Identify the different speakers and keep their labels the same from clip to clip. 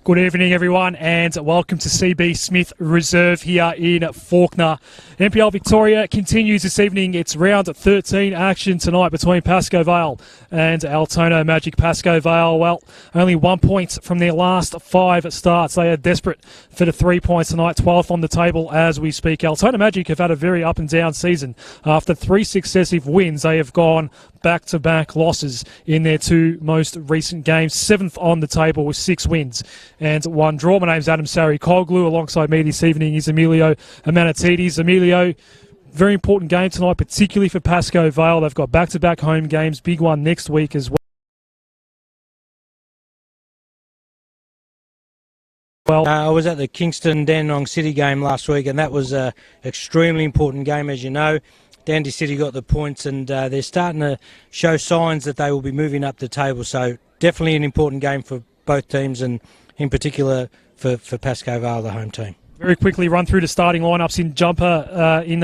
Speaker 1: Good evening, everyone, and welcome to CB Smith Reserve here in Fawkner. NPL Victoria continues this evening. It's round 13 action tonight between Pascoe Vale and Altona Magic. Pascoe Vale, well, only 1 point from their last 5 starts. They are desperate for the 3 points tonight, 12th on the table as we speak. Altona Magic have had a very up and down season. After 3 successive wins, they have gone back-to-back losses in their 2 most recent games. 7th on the table with 6 wins and 1 draw. My name's Adam Sari-Koglu. Alongside me this evening is Emilio Amanatidis. Emilio, very important game tonight, particularly for Pascoe Vale. They've got back-to-back home games, big one next week as well.
Speaker 2: I was at the Kingston Dandenong City game last week, and that was an extremely important game, as you know. Dandy City got the points, and they're starting to show signs that they will be moving up the table. So definitely an important game for both teams, and in particular for Pascoe Vale, the home team.
Speaker 1: Very quickly run through the starting lineups in jumper, in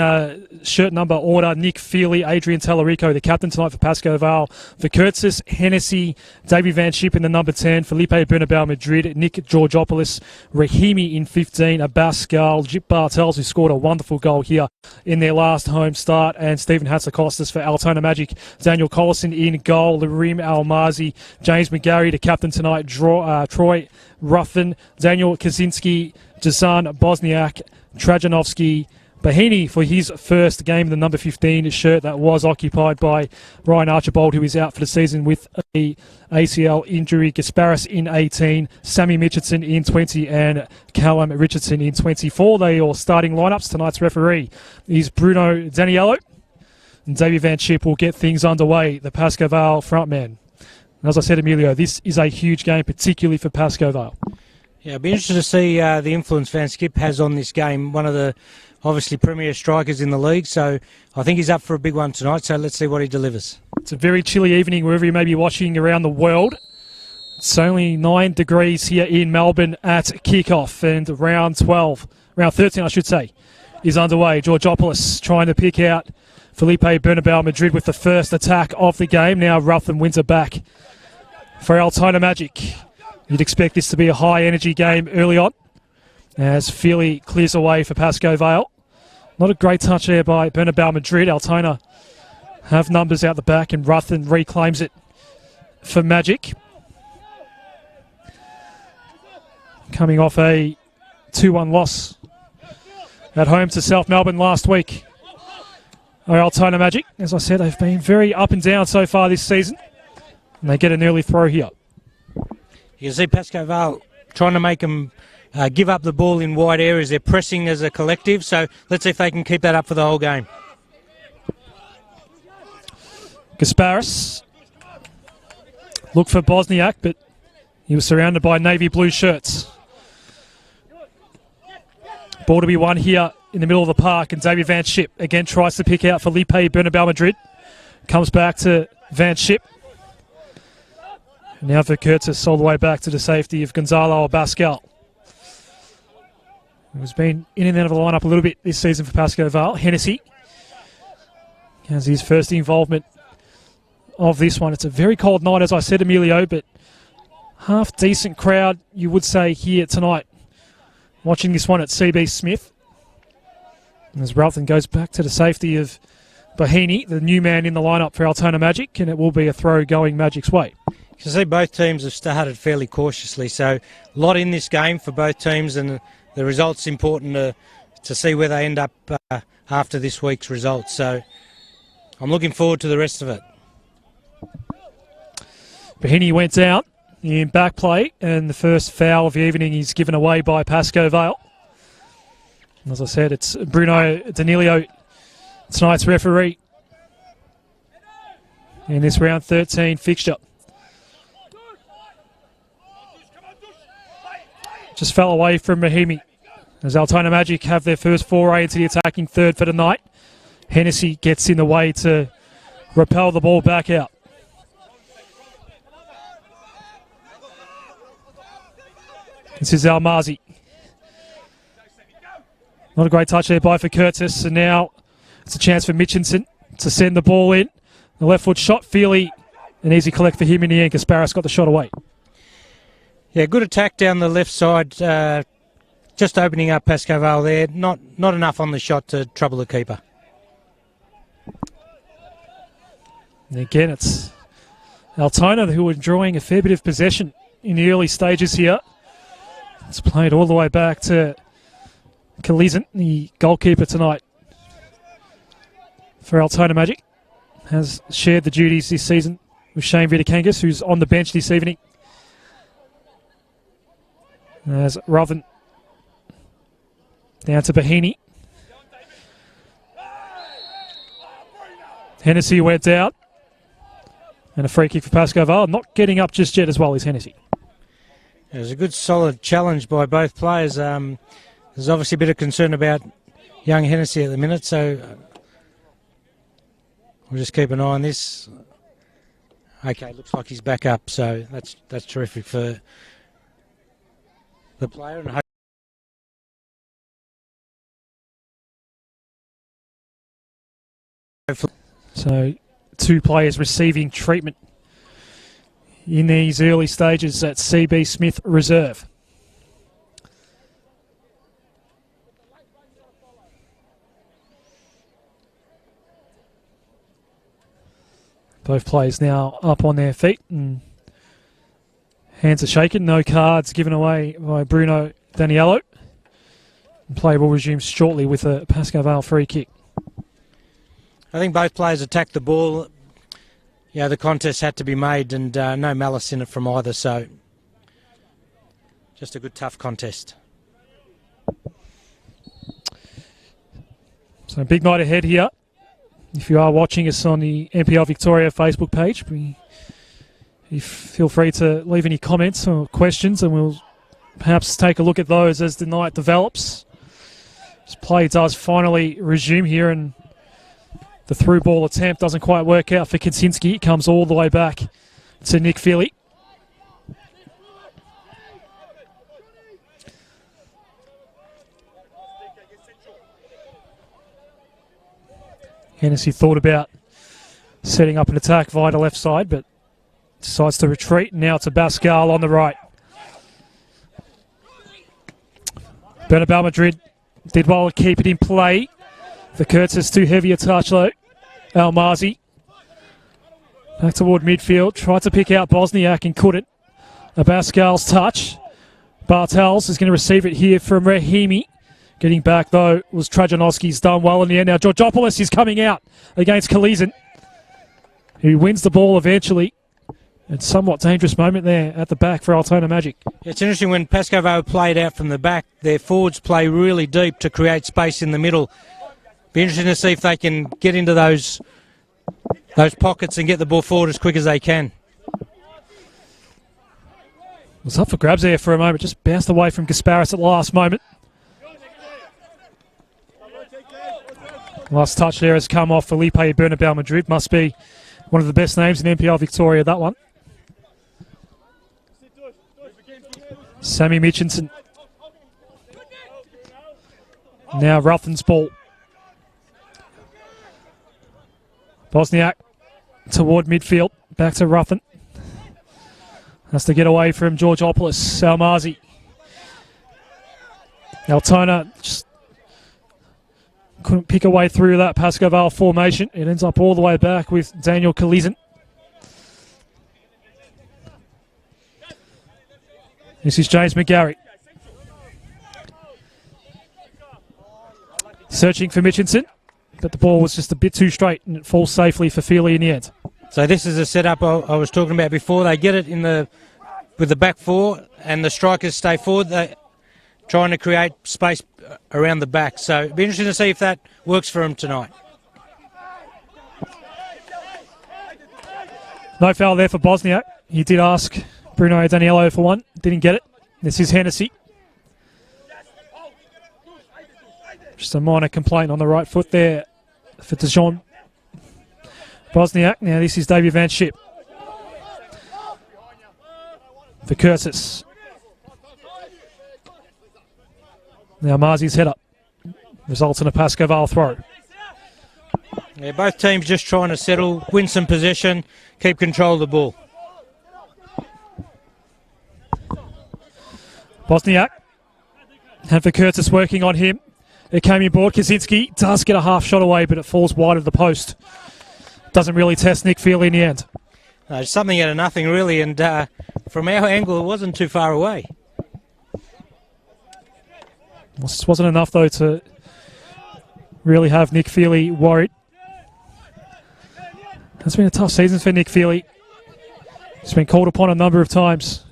Speaker 1: shirt number order. Nick Feely, Adrian Tallarico, the captain tonight for Pascoe Vale. For Curtis, Hennessy, Davey Van Schip in the number 10. Felipe Bernabeu Madrid, Nick Georgopoulos, Rahimi in 15. Abascal, Jip Bartels, who scored a wonderful goal here in their last home start. And Stephen Hatzakostas for Altona Magic. Daniel Collison in goal. Larim Almazi, James McGarry, the captain tonight. Troy Ruffin, Daniel Kaczynski, Jasan Bosniak, Trajanovski, Bahini for his first game in the number 15 shirt that was occupied by Ryan Archibald, who is out for the season with a ACL injury. Gasparis in 18, Sammy Mitchelson in 20, and Callum Richardson in 24. They are all starting lineups. Tonight's referee is Bruno Daniello, and Davey Van Schip will get things underway, the Pascoe Vale frontman. As I said, Emilio, this is a huge game, particularly for Pascoe Vale.
Speaker 2: Yeah, I'd be interested to see the influence Van Schip has on this game. One of the, obviously, premier strikers in the league, so I think he's up for a big one tonight, so let's see what he delivers.
Speaker 1: It's a very chilly evening wherever you may be watching around the world. It's only 9 degrees here in Melbourne at kickoff, and round 13, I should say, is underway. Georgopoulos trying to pick out Felipe Bernabeu Madrid with the first attack of the game. Now Ruffin wins it back for Altona Magic. You'd expect this to be a high-energy game early on as Feely clears away for Pascoe Vale. Not a great touch there by Bernabeu Madrid. Altona have numbers out the back, and Ruffin reclaims it for Magic. Coming off a 2-1 loss at home to South Melbourne last week. Altona Magic, as I said, they've been very up and down so far this season, and they get an early throw here.
Speaker 2: You can see Pascoe Vale trying to make them give up the ball in wide areas. They're pressing as a collective, so let's see if they can keep that up for the whole game.
Speaker 1: Gasparis looked for Bosniak, but he was surrounded by navy blue shirts. Ball to be won here in the middle of the park, and Davey Van Schip again tries to pick out Felipe Bernabeu Madrid. Comes back to Van Schip. Now for Curtis, all the way back to the safety of Gonzalo Abascal, who's been in and out of the lineup a little bit this season for Pascoe Vale. Hennessy has his first involvement of this one. It's a very cold night, as I said, Emilio, but half-decent crowd, you would say, here tonight, watching this one at CB Smith. As Ruffin goes back to the safety of Bahini, the new man in the lineup for Altona Magic, and it will be a throw going Magic's way.
Speaker 2: You can see both teams have started fairly cautiously, so a lot in this game for both teams, and the result's important to see where they end up after this week's results. So I'm looking forward to the rest of it.
Speaker 1: Bahini went down in back play, and the first foul of the evening is given away by Pascoe Vale. As I said, it's Bruno Danilio, tonight's referee in this round 13 fixture. Just fell away from Rahimi as Altona Magic have their first foray into the attacking third for the night. Hennessy gets in the way to repel the ball back out. This is Almazi. Not a great touch there by for Curtis, and now it's a chance for Mitchelson to send the ball in. The left foot shot, Feely, an easy collect for him in the end. Gasparis got the shot away.
Speaker 2: Yeah, good attack down the left side. Just opening up Pascoe Vale there. Not enough on the shot to trouble the keeper.
Speaker 1: And again, it's Altona who are enjoying a fair bit of possession in the early stages here. It's played all the way back to Kalizan, the goalkeeper tonight for Altona Magic. Has shared the duties this season with Shane Vidakangas, who's on the bench this evening. As Ruthen down to Bahini. Hennessy went out. And a free kick for Pascoe Vale. Not getting up just yet as well as Hennessy.
Speaker 2: It was a good solid challenge by both players. There's obviously a bit of concern about young Hennessy at the minute, so we'll just keep an eye on this. Okay, looks like he's back up, so that's terrific for the player. And hopefully,
Speaker 1: so 2 players receiving treatment in these early stages at CB Smith Reserve. Both players now up on their feet and hands are shaken. No cards given away by Bruno Daniello. And play will resume shortly with a Pascoe Vale free kick.
Speaker 2: I think both players attacked the ball. Yeah, the contest had to be made, and no malice in it from either, so just a good tough contest.
Speaker 1: So big night ahead here. If you are watching us on the NPL Victoria Facebook page, you feel free to leave any comments or questions, and we'll perhaps take a look at those as the night develops. This play does finally resume here, and the through ball attempt doesn't quite work out for Kaczynski. It comes all the way back to Nick Feely. Hennessy thought about setting up an attack via the left side, but decides to retreat. Now to Pascal on the right. Bernabeu Madrid did well to keep it in play. For Kurtz's too heavy a touch though. Almazi back toward midfield. Tried to pick out Bosniak and couldn't. Pascal's touch. Bartels is going to receive it here from Rahimi. Getting back though was Trajanowski's done well in the end. Now Georgopoulos is coming out against Kalizan, who wins the ball eventually. And somewhat dangerous moment there at the back for Altona Magic.
Speaker 2: It's interesting when Pascoe Vale played out from the back, their forwards play really deep to create space in the middle. Be interesting to see if they can get into those pockets and get the ball forward as quick as they can.
Speaker 1: Was up for grabs there for a moment, just bounced away from Gasparis at the last moment. Last touch there has come off Felipe Bernabeu Madrid. Must be one of the best names in NPL Victoria, that one. Sammy Mitchinson. Now Ruthen's ball. Bosniak toward midfield. Back to Ruthen. Has to get away from Georgopoulos. Almazi. Altona just couldn't pick a way through that Pascoe Vale formation. It ends up all the way back with Daniel Kalizan. This is James McGarry. Searching for Mitchinson, but the ball was just a bit too straight and it falls safely for Feely in the end.
Speaker 2: So this is a setup I was talking about before. They get it with the back four and the strikers stay forward. They're trying to create space around the back. So it'll be interesting to see if that works for them tonight.
Speaker 1: No foul there for Bosniak. He did ask Bruno Daniello for one. Didn't get it. This is Hennessy. Just a minor complaint on the right foot there for Dijon Bosniak. Now this is Davey Van Schip. For Curtis. Now Marzi's head up. Results in a Pascoe Vale throw.
Speaker 2: Yeah, both teams just trying to settle, win some possession, keep control of the ball.
Speaker 1: Bosniak. And for Curtis working on him. It came inboard. Kaczynski does get a half shot away, but it falls wide of the post. Doesn't really test Nick Feely in the end.
Speaker 2: Something out of nothing, really, and from our angle, it wasn't too far away.
Speaker 1: This wasn't enough, though, to really have Nick Feely worried. It's been a tough season for Nick Feely. He's been called upon a number of times.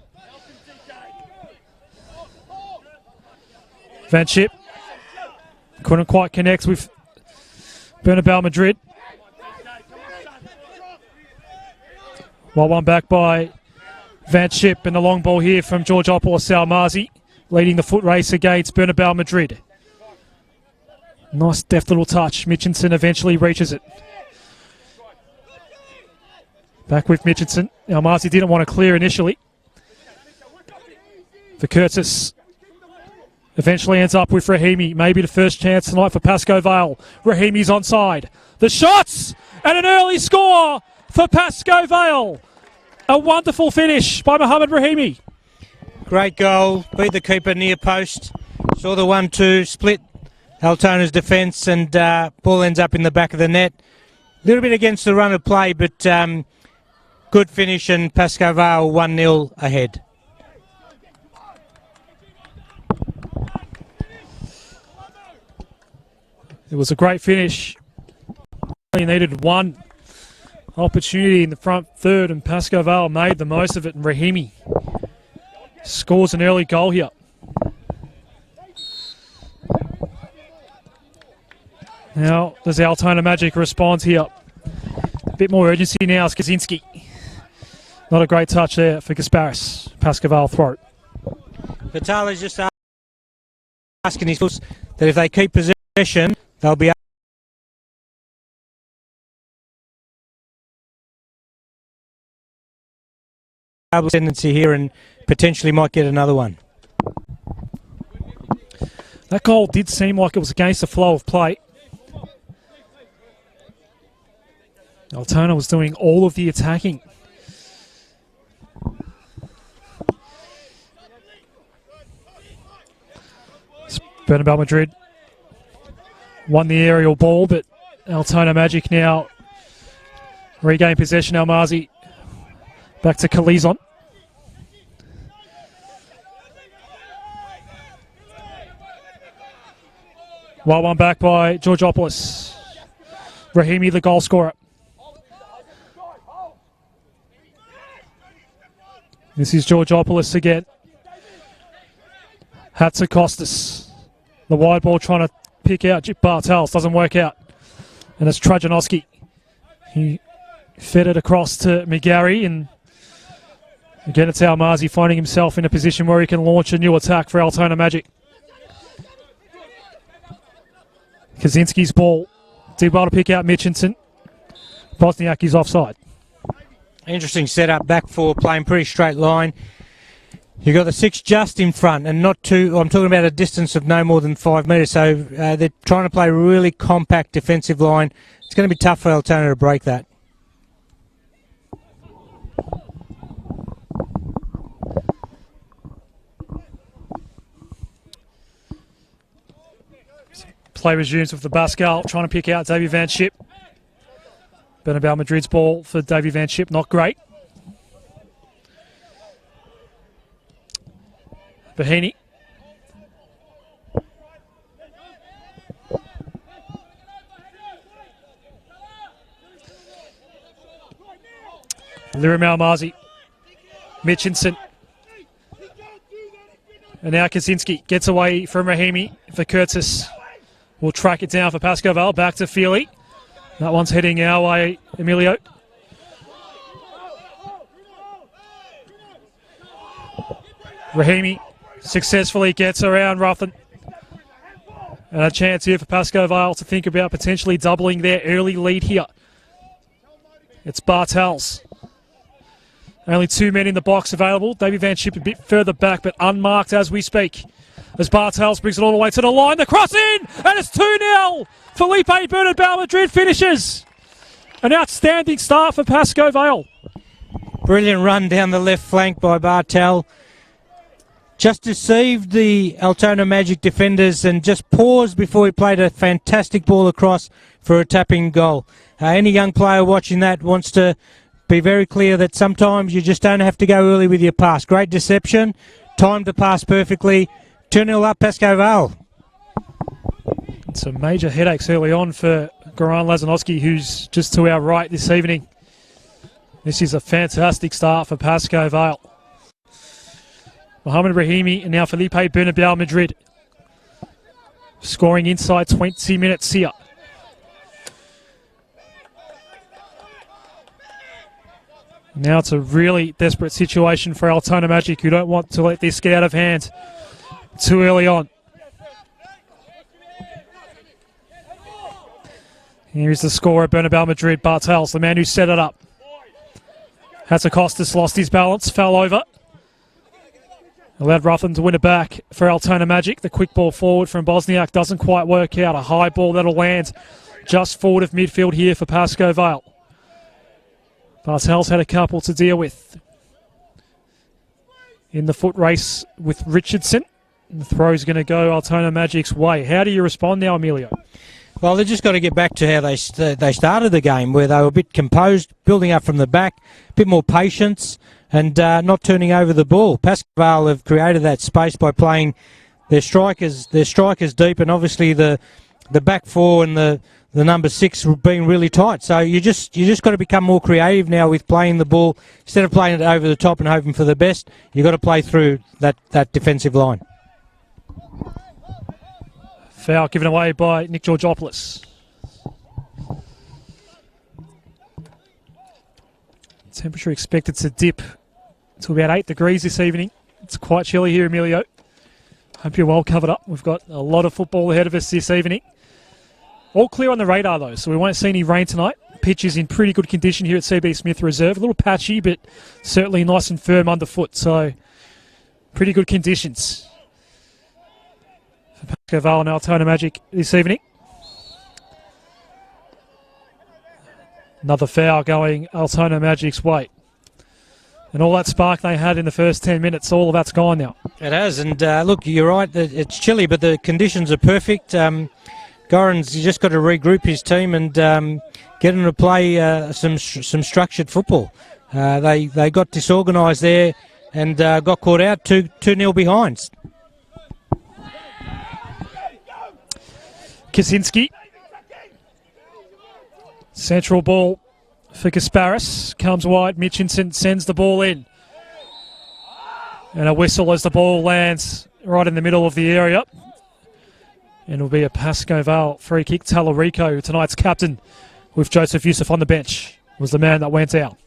Speaker 1: Van Schip couldn't quite connect with Bernabeu Madrid. Well, one back by Van Schip, and the long ball here from Georgopoulos Salmazi, leading the foot race against Bernabeu Madrid. Nice deft little touch. Mitchinson eventually reaches it. Back with Mitchinson. Almazi didn't want to clear initially. For Curtis. Eventually ends up with Rahimi. Maybe the first chance tonight for Pascoe Vale. Rahimi's onside. The shots! And an early score for Pascoe Vale. A wonderful finish by Mohamed Rahimi.
Speaker 2: Great goal. Beat the keeper near post. Saw the 1-2 split Altona's defence, and ball ends up in the back of the net. A little bit against the run of play, but good finish, and Pascoe Vale 1-0 ahead.
Speaker 1: It was a great finish. Only needed one opportunity in the front third, and Pascoe Vale made the most of it, and Rahimi scores an early goal here. Now, does Altona Magic respond here? A bit more urgency now is Kaczynski. Not a great touch there for Gasparis. Pascoe Vale throw.
Speaker 2: Vitale's just asking his fools that if they keep possession, they'll be able to tendency here and potentially might get another one.
Speaker 1: That goal did seem like it was against the flow of play. Altona was doing all of the attacking. Bernabeu Madrid won the aerial ball, but Altona Magic now regain possession. Almazi back to Kalizon. Well, one back by Georgopoulos. Rahimi, the goal scorer. This is Georgopoulos again. Hatzakostas. The wide ball trying to pick out Bartels. Doesn't work out. And it's Trajanowski. He fed it across to McGarry. And again, it's Almazi finding himself in a position where he can launch a new attack for Altona Magic. Kaczynski's ball. Did well to pick out Mitchinson. Bosniak is offside.
Speaker 2: Interesting setup, back four, playing pretty straight line. You've got the six just in front and not too, I'm talking about a distance of no more than 5 metres, so they're trying to play a really compact defensive line. It's going to be tough for Altona to break that.
Speaker 1: Play resumes with the Pascal, trying to pick out Davy Van Schip. Bernabeu Madrid's ball for Davy Van Schip, not great. Bahini. Lirim Almazi. Mitchinson. And now Kaczynski gets away from Rahimi for Curtis. We'll track it down for Pascoe Vale. Back to Feely. That one's heading our way, Emilio. Rahimi successfully gets around Ruffin. And a chance here for Pascoe Vale to think about potentially doubling their early lead here. It's Bartels. Only 2 men in the box available. Davy Van Schip a bit further back, but unmarked as we speak. As Bartels brings it all the way to the line. The cross in! And it's 2-0! Felipe Bernabeu Madrid finishes. An outstanding start for Pascoe Vale.
Speaker 2: Brilliant run down the left flank by Bartel. just deceived the Altona Magic defenders and just paused before he played a fantastic ball across for a tapping goal. Any young player watching that wants to be very clear that sometimes you just don't have to go early with your pass. Great deception, timed the pass perfectly. 2-0 up, Pascoe Vale.
Speaker 1: Some major headaches early on for Goran Lazanovski, who's just to our right this evening. This is a fantastic start for Pascoe Vale. Mohamed Rahimi and now Felipe Bernabeu Madrid. Scoring inside 20 minutes here. Now it's a really desperate situation for Altona Magic, who don't want to let this get out of hand too early on. Here's the scorer, Bernabeu Madrid. Bartels, the man who set it up. Hatzakostas lost his balance, fell over. Allowed Ruffin to win it back for Altona Magic. The quick ball forward from Bosniak doesn't quite work out. A high ball that'll land just forward of midfield here for Pascoe Vale. Bartels had a couple to deal with in the foot race with Richardson. And the throw's going to go Altona Magic's way. How do you respond now, Emilio?
Speaker 2: Well, they've just got to get back to how they started the game, where they were a bit composed, building up from the back, a bit more patience, and not turning over the ball. Pascoe Vale have created that space by playing their strikers deep, and obviously the back four and the number 6 being really tight. So you just got to become more creative now with playing the ball. Instead of playing it over the top and hoping for the best, you've got to play through that defensive line.
Speaker 1: Foul given away by Nick Georgopoulos. Temperature expected to dip to about 8 degrees this evening. It's quite chilly here, Emilio. Hope you're well covered up. We've got a lot of football ahead of us this evening. All clear on the radar, though, so we won't see any rain tonight. Pitch is in pretty good condition here at CB Smith Reserve. A little patchy, but certainly nice and firm underfoot, so pretty good conditions for Pascoe Vale and Altona Magic this evening. Another foul going Altona Magic's way. And all that spark they had in the first 10 minutes, all of that's gone now.
Speaker 2: It has, and look, you're right, it's chilly, but the conditions are perfect. Goran's just got to regroup his team and get him to play some structured football. They got disorganised there and got caught out 2-0 behind.
Speaker 1: Kaczynski. Central ball for Kasparis. Comes wide. Mitchinson sends the ball in. And a whistle as the ball lands right in the middle of the area. And it'll be a Pascoe Vale free kick. Talarico, tonight's captain, with Joseph Youssef on the bench, was the man that went out.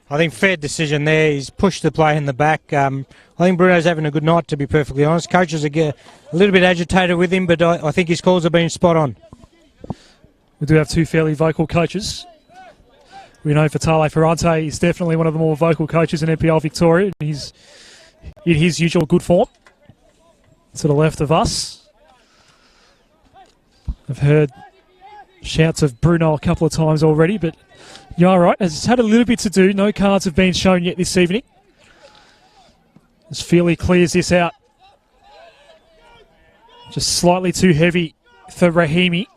Speaker 2: I think fair decision there. He's pushed the play in the back. I think Bruno's having a good night, to be perfectly honest. Coaches are a little bit agitated with him, but I think his calls have been spot on.
Speaker 1: We do have two fairly vocal coaches. We know Vitale Ferrante is definitely one of the more vocal coaches in NPL Victoria. He's in his usual good form. To the left of us. I've heard shouts of Bruno a couple of times already, but you're all right. It's had a little bit to do. No cards have been shown yet this evening. As Feely clears this out. Just slightly too heavy for Rahimi.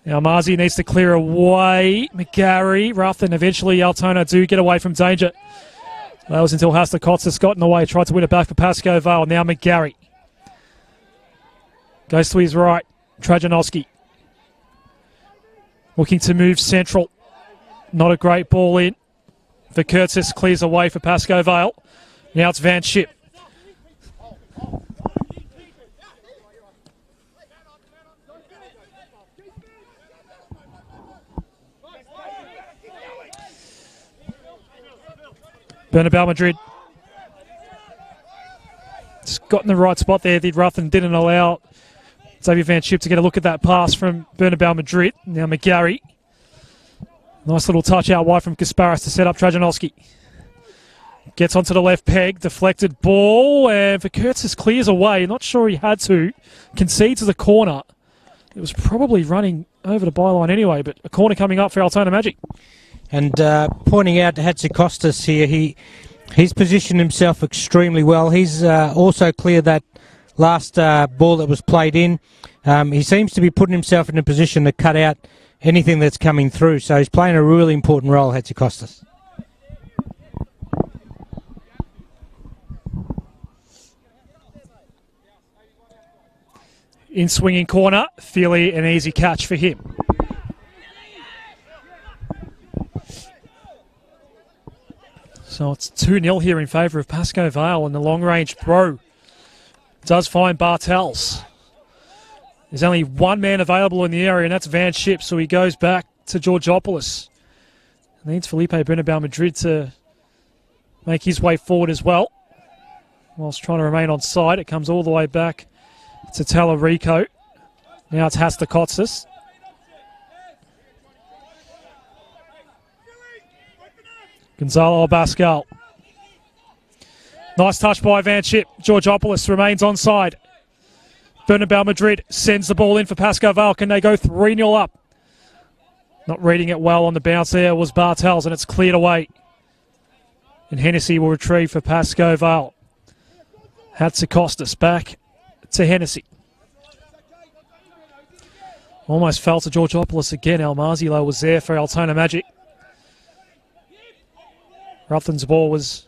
Speaker 1: Now Marzi needs to clear away. McGarry, Ruffin, eventually Altona do get away from danger. That was until Hastakotsis got in the way, tried to win it back for Pascoe Vale. Now McGarry. Goes to his right, Trajanowski. Looking to move central. Not a great ball in. Verkurtzis clears away for Pascoe Vale. Now it's Van Schip. Bernabeu Madrid. Just got in the right spot there, did Ruffin, didn't allow Xavier Van Schip to get a look at that pass from Bernabeu Madrid. Now McGarry. Nice little touch out wide from Kasparis to set up Trajanowski. Gets onto the left peg, deflected ball, and Verkurtzis clears away. Not sure he had to. Concedes to the corner. It was probably running over the byline anyway, but a corner coming up for Altona Magic.
Speaker 2: And pointing out Hatzikostas here, He's positioned himself extremely well. He's also cleared that last ball that was played in. He seems to be putting himself in a position to cut out anything that's coming through. So he's playing a really important role, Hatzikostas.
Speaker 1: In swinging corner, Feely, an easy catch for him. So it's 2-0 here in favour of Pascoe Vale, and the long-range throw does find Bartels. There's only one man available in the area, and that's Van Schip, so he goes back to Georgopoulos. Needs Felipe Bernabeu Madrid to make his way forward as well. Whilst trying to remain on side, it comes all the way back to Talarico. Now it's Hastakotsis. Gonzalo Abascal. Nice touch by Van Schip. Georgopoulos remains onside. Bernabeu Madrid sends the ball in for Pascoe Vale. Can they go 3-0 up? Not reading it well on the bounce there was Bartels, and it's cleared away. And Hennessy will retrieve for Pascoe Vale. Hatzikostas back to Hennessy. Almost fell to Georgopoulos again. El Marzilo was there for Altona Magic. Rutland's ball was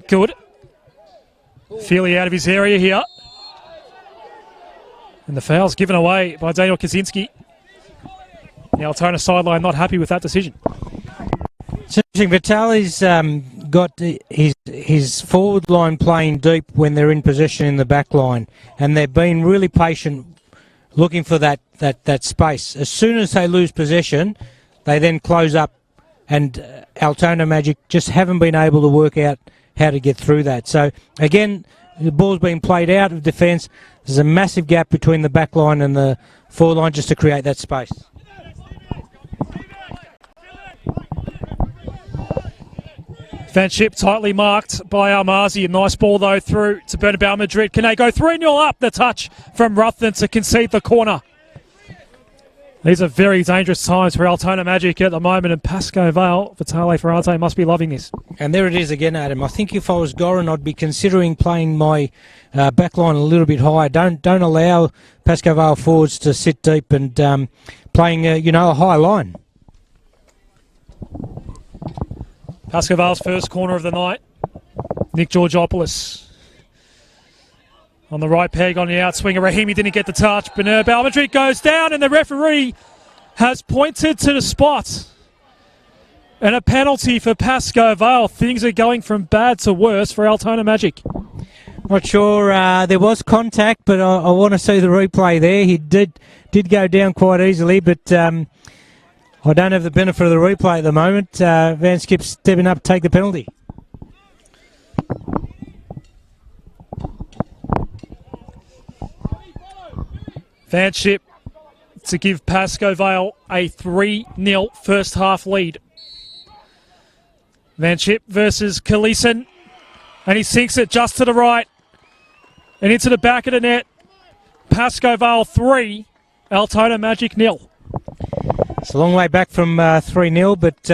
Speaker 1: good. Feely out of his area here. And the foul's given away by Daniel Kaczynski. The Altona sideline not happy with that decision.
Speaker 2: It's interesting. Vitali's got his forward line playing deep when they're in possession in the back line, and they've been really patient looking for that space. As soon as they lose possession, they then close up, and Altona Magic just haven't been able to work out how to get through that. So again, the ball's being played out of defence. There's a massive gap between the back line and the forward line just to create that space.
Speaker 1: Van Schip tightly marked by Almazi. A nice ball, though, through to Bernabeu Madrid. Can they go 3-0 up? The touch from Rutland to concede the corner. These are very dangerous times for Altona Magic at the moment, and Pascoe Vale, Vitale Ferrante must be loving this.
Speaker 2: And there it is again, Adam. I think if I was Goran, I'd be considering playing my back line a little bit higher. Don't allow Pascoe Vale forwards to sit deep and playing a high line.
Speaker 1: Pascoe Vale's first corner of the night. Nick Georgopoulos on the right peg on the outswinger. Rahimi didn't get the touch. Bernabeu Madrid goes down, and the referee has pointed to the spot. And a penalty for Pascoe Vale. Things are going from bad to worse for Altona Magic.
Speaker 2: Not sure. There was contact, but I want to see the replay there. He did go down quite easily, but I don't have the benefit of the replay at the moment. Van Schip stepping up to take the penalty.
Speaker 1: Van Schip to give Pascoe Vale a 3-0 first half lead. Van Schip versus Kalisen, and he sinks it just to the right and into the back of the net. Pascoe Vale 3, Altona Magic 0.
Speaker 2: It's a long way back from 3-0, but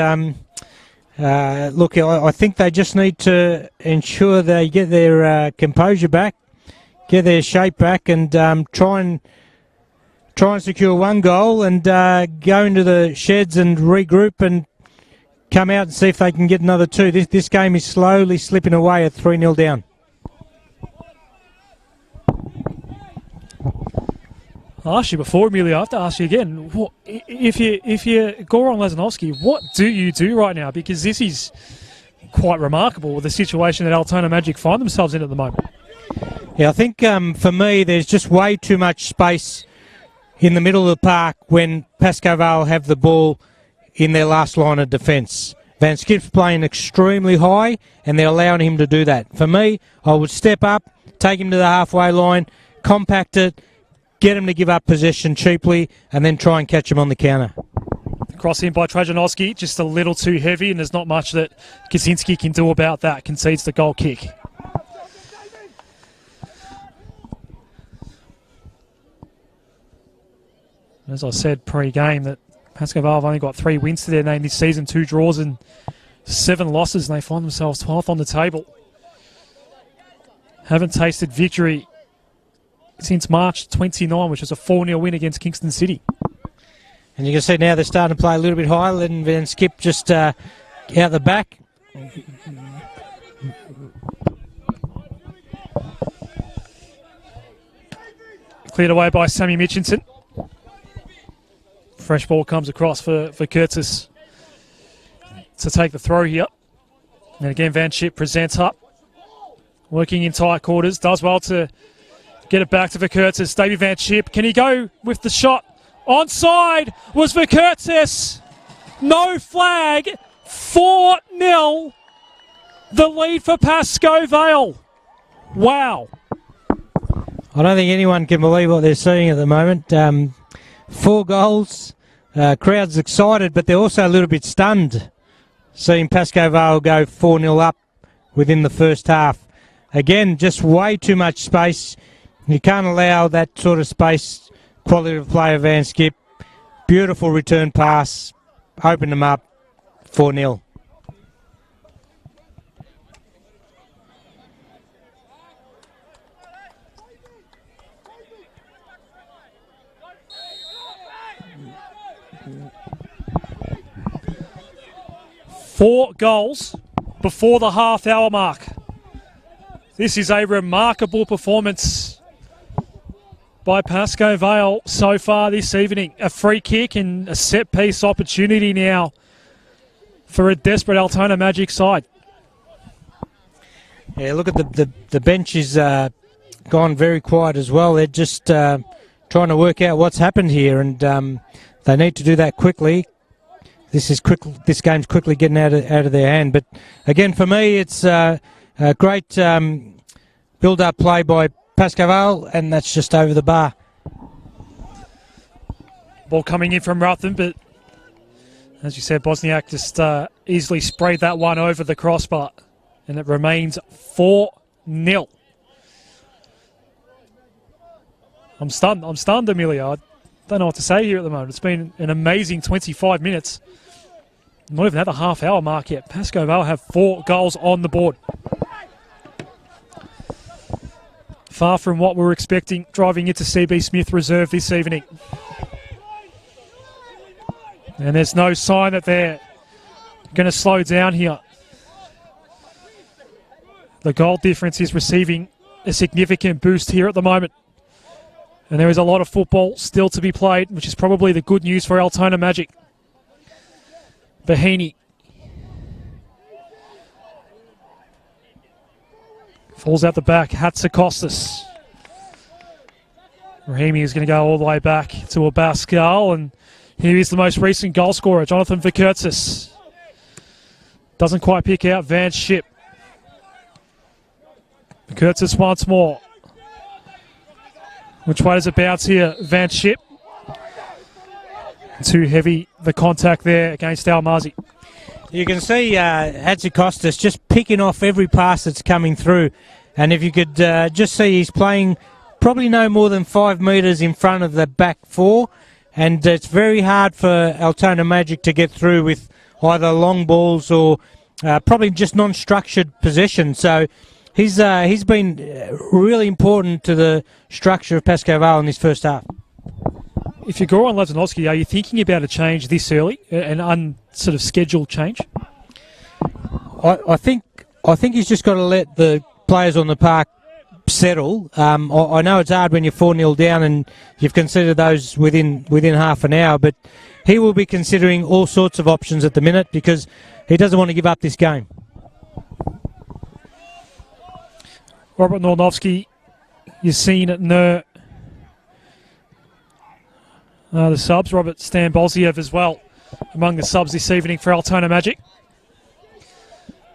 Speaker 2: look, I think they just need to ensure they get their composure back, get their shape back, and try and secure one goal and go into the sheds and regroup and come out and see if they can get another two. This game is slowly slipping away at 3-0 down.
Speaker 1: I asked you before, Emilio. I have to ask you again. What, if you're Goran Lazanovsky, what do you do right now? Because this is quite remarkable with the situation that Altona Magic find themselves in at the moment.
Speaker 2: Yeah, I think for me, there's just way too much space in the middle of the park when Pascoe Vale have the ball in their last line of defence. Van Schip's playing extremely high, and they're allowing him to do that. For me, I would step up, take him to the halfway line, compact it, get him to give up possession cheaply, and then try and catch him on the counter.
Speaker 1: Cross in by Trajanowski, just a little too heavy, and there's not much that Kaczynski can do about that. Concedes the goal kick. As I said pre-game, that Pascoe Vale have only got 3 wins to their name this season, 2 draws and 7 losses and they find themselves 12th on the table. Haven't tasted victory since March 29, which was a 4-0 win against Kingston City.
Speaker 2: And you can see now they're starting to play a little bit higher, letting Van Skip just out the back.
Speaker 1: Cleared away by Sammy Mitchinson. Fresh ball comes across for Curtis to take the throw here. And again, Van Schip presents up. Working in tight quarters. Does well to get it back to Curtis. Davey Van Schip. Can he go with the shot? Onside was Curtis. No flag. 4-0. The lead for Pascoe Vale. Wow.
Speaker 2: I don't think anyone can believe what they're seeing at the moment. 4 goals. Crowd's excited, but they're also a little bit stunned seeing Pascoe Vale go 4-0 up within the first half. Again, just way too much space. You can't allow that sort of space. Quality of play of Van Skip. Beautiful return pass. Opened them up. 4-0.
Speaker 1: Four goals before the half-hour mark. This is a remarkable performance by Pascoe Vale so far this evening. A free kick and a set-piece opportunity now for a desperate Altona Magic side.
Speaker 2: Yeah, look at the bench is gone very quiet as well. They're just trying to work out what's happened here, and they need to do that quickly. This game's quickly getting out of their hand. But again, for me, it's a great build-up play by Pascoe Vale, and that's just over the bar.
Speaker 1: Ball coming in from Ruthven, but as you said, Bosniak just easily sprayed that one over the crossbar, and it remains 4-0. I'm stunned, Amelia. I don't know what to say here at the moment. It's been an amazing 25 minutes. Not even at the half-hour mark yet. Pascoe Vale have 4 goals on the board. Far from what we were expecting driving into CB Smith Reserve this evening. And there's no sign that they're going to slow down here. The goal difference is receiving a significant boost here at the moment. And there is a lot of football still to be played, which is probably the good news for Altona Magic. Bahini. Falls out the back. Hatzakostas. Rahimi is going to go all the way back to a Pascal, and here is the most recent goal scorer, Jonathan Vikertzis. Doesn't quite pick out Van Schip. Vikertzis once more. Which way does it bounce here? Van Schip. Too heavy, the contact there against Almazi.
Speaker 2: You can see Hatzakostas just picking off every pass that's coming through. And if you could just see, he's playing probably no more than 5 metres in front of the back 4. And it's very hard for Altona Magic to get through with either long balls or probably just non-structured possession. So he's been really important to the structure of Pascoe Vale in this first half.
Speaker 1: If you're Goran Lazanovsky, are you thinking about a change this early, an sort of scheduled change?
Speaker 2: I think he's just got to let the players on the park settle. I know it's hard when you're 4-0 down and you've considered those within half an hour, but he will be considering all sorts of options at the minute because he doesn't want to give up this game.
Speaker 1: Robert Nornovsky, Yasin Nur. The subs, Robert Stambolziev as well, among the subs this evening for Altona Magic.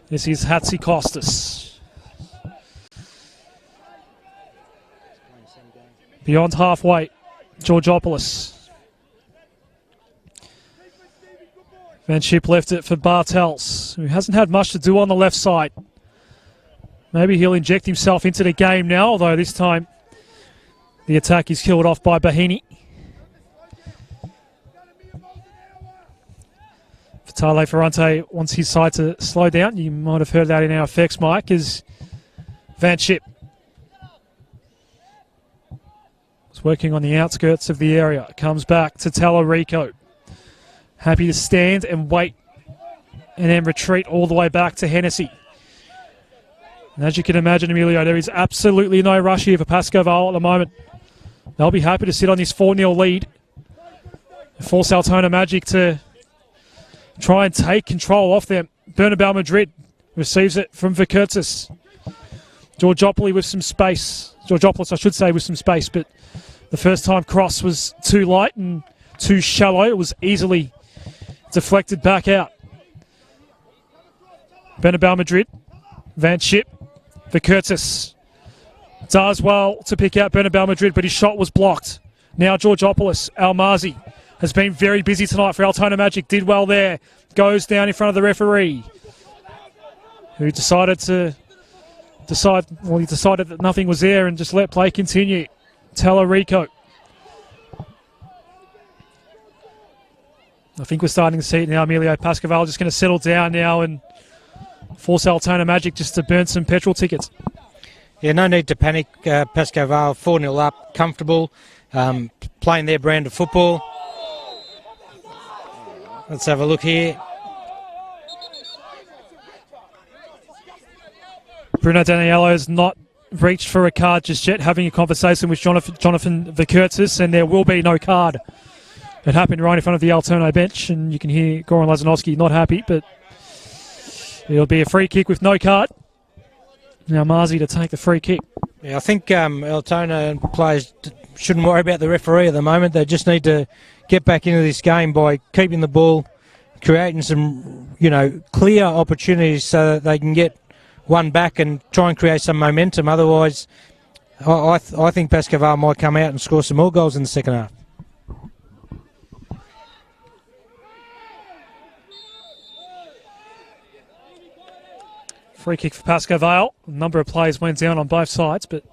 Speaker 1: This is Hatzakostas. Beyond halfway, Georgopoulos. Van Schip left it for Bartels, who hasn't had much to do on the left side. Maybe he'll inject himself into the game now, although this time the attack is killed off by Bahini. Vitale Ferrante wants his side to slow down. You might have heard that in our effects, Mike, as Van Schip is working on the outskirts of the area. Comes back to Tallarico. Happy to stand and wait and then retreat all the way back to Hennessy. And as you can imagine, Emilio, there is absolutely no rush here for Pascoe Vale at the moment. They'll be happy to sit on this 4-0 lead and force Altona Magic to try and take control off them. Bernabeu Madrid receives it from Vikertzis. Georgopoulos with some space. Georgopoulos, I should say, with some space, but the first time cross was too light and too shallow. It was easily deflected back out. Bernabeu Madrid, Van Schip, Vikertzis does well to pick out Bernabeu Madrid, but his shot was blocked. Now Georgopoulos, Almazi has been very busy tonight for Altona Magic. Did well there. Goes down in front of the referee, who decided that nothing was there and just let play continue. Tallarico. I think we're starting to see it now, Emilio. Pascoe Vale just going to settle down now and force Altona Magic just to burn some petrol tickets.
Speaker 2: Yeah, no need to panic. Pascoe Vale 4-0 up, comfortable, playing their brand of football. Let's have a look here.
Speaker 1: Bruno Daniello has not reached for a card just yet, having a conversation with Jonathan Vikertzis, and there will be no card. It happened right in front of the Altona bench, and you can hear Goran Lazanovski not happy, but it'll be a free kick with no card. Now Marzi to take the free kick.
Speaker 2: Yeah, I think Altona players shouldn't worry about the referee at the moment. They just need to get back into this game by keeping the ball, creating some, clear opportunities so that they can get one back and try and create some momentum. Otherwise, I think Pascoe Vale might come out and score some more goals in the second half.
Speaker 1: Free kick for Pascoe Vale. A number of players went down on both sides, but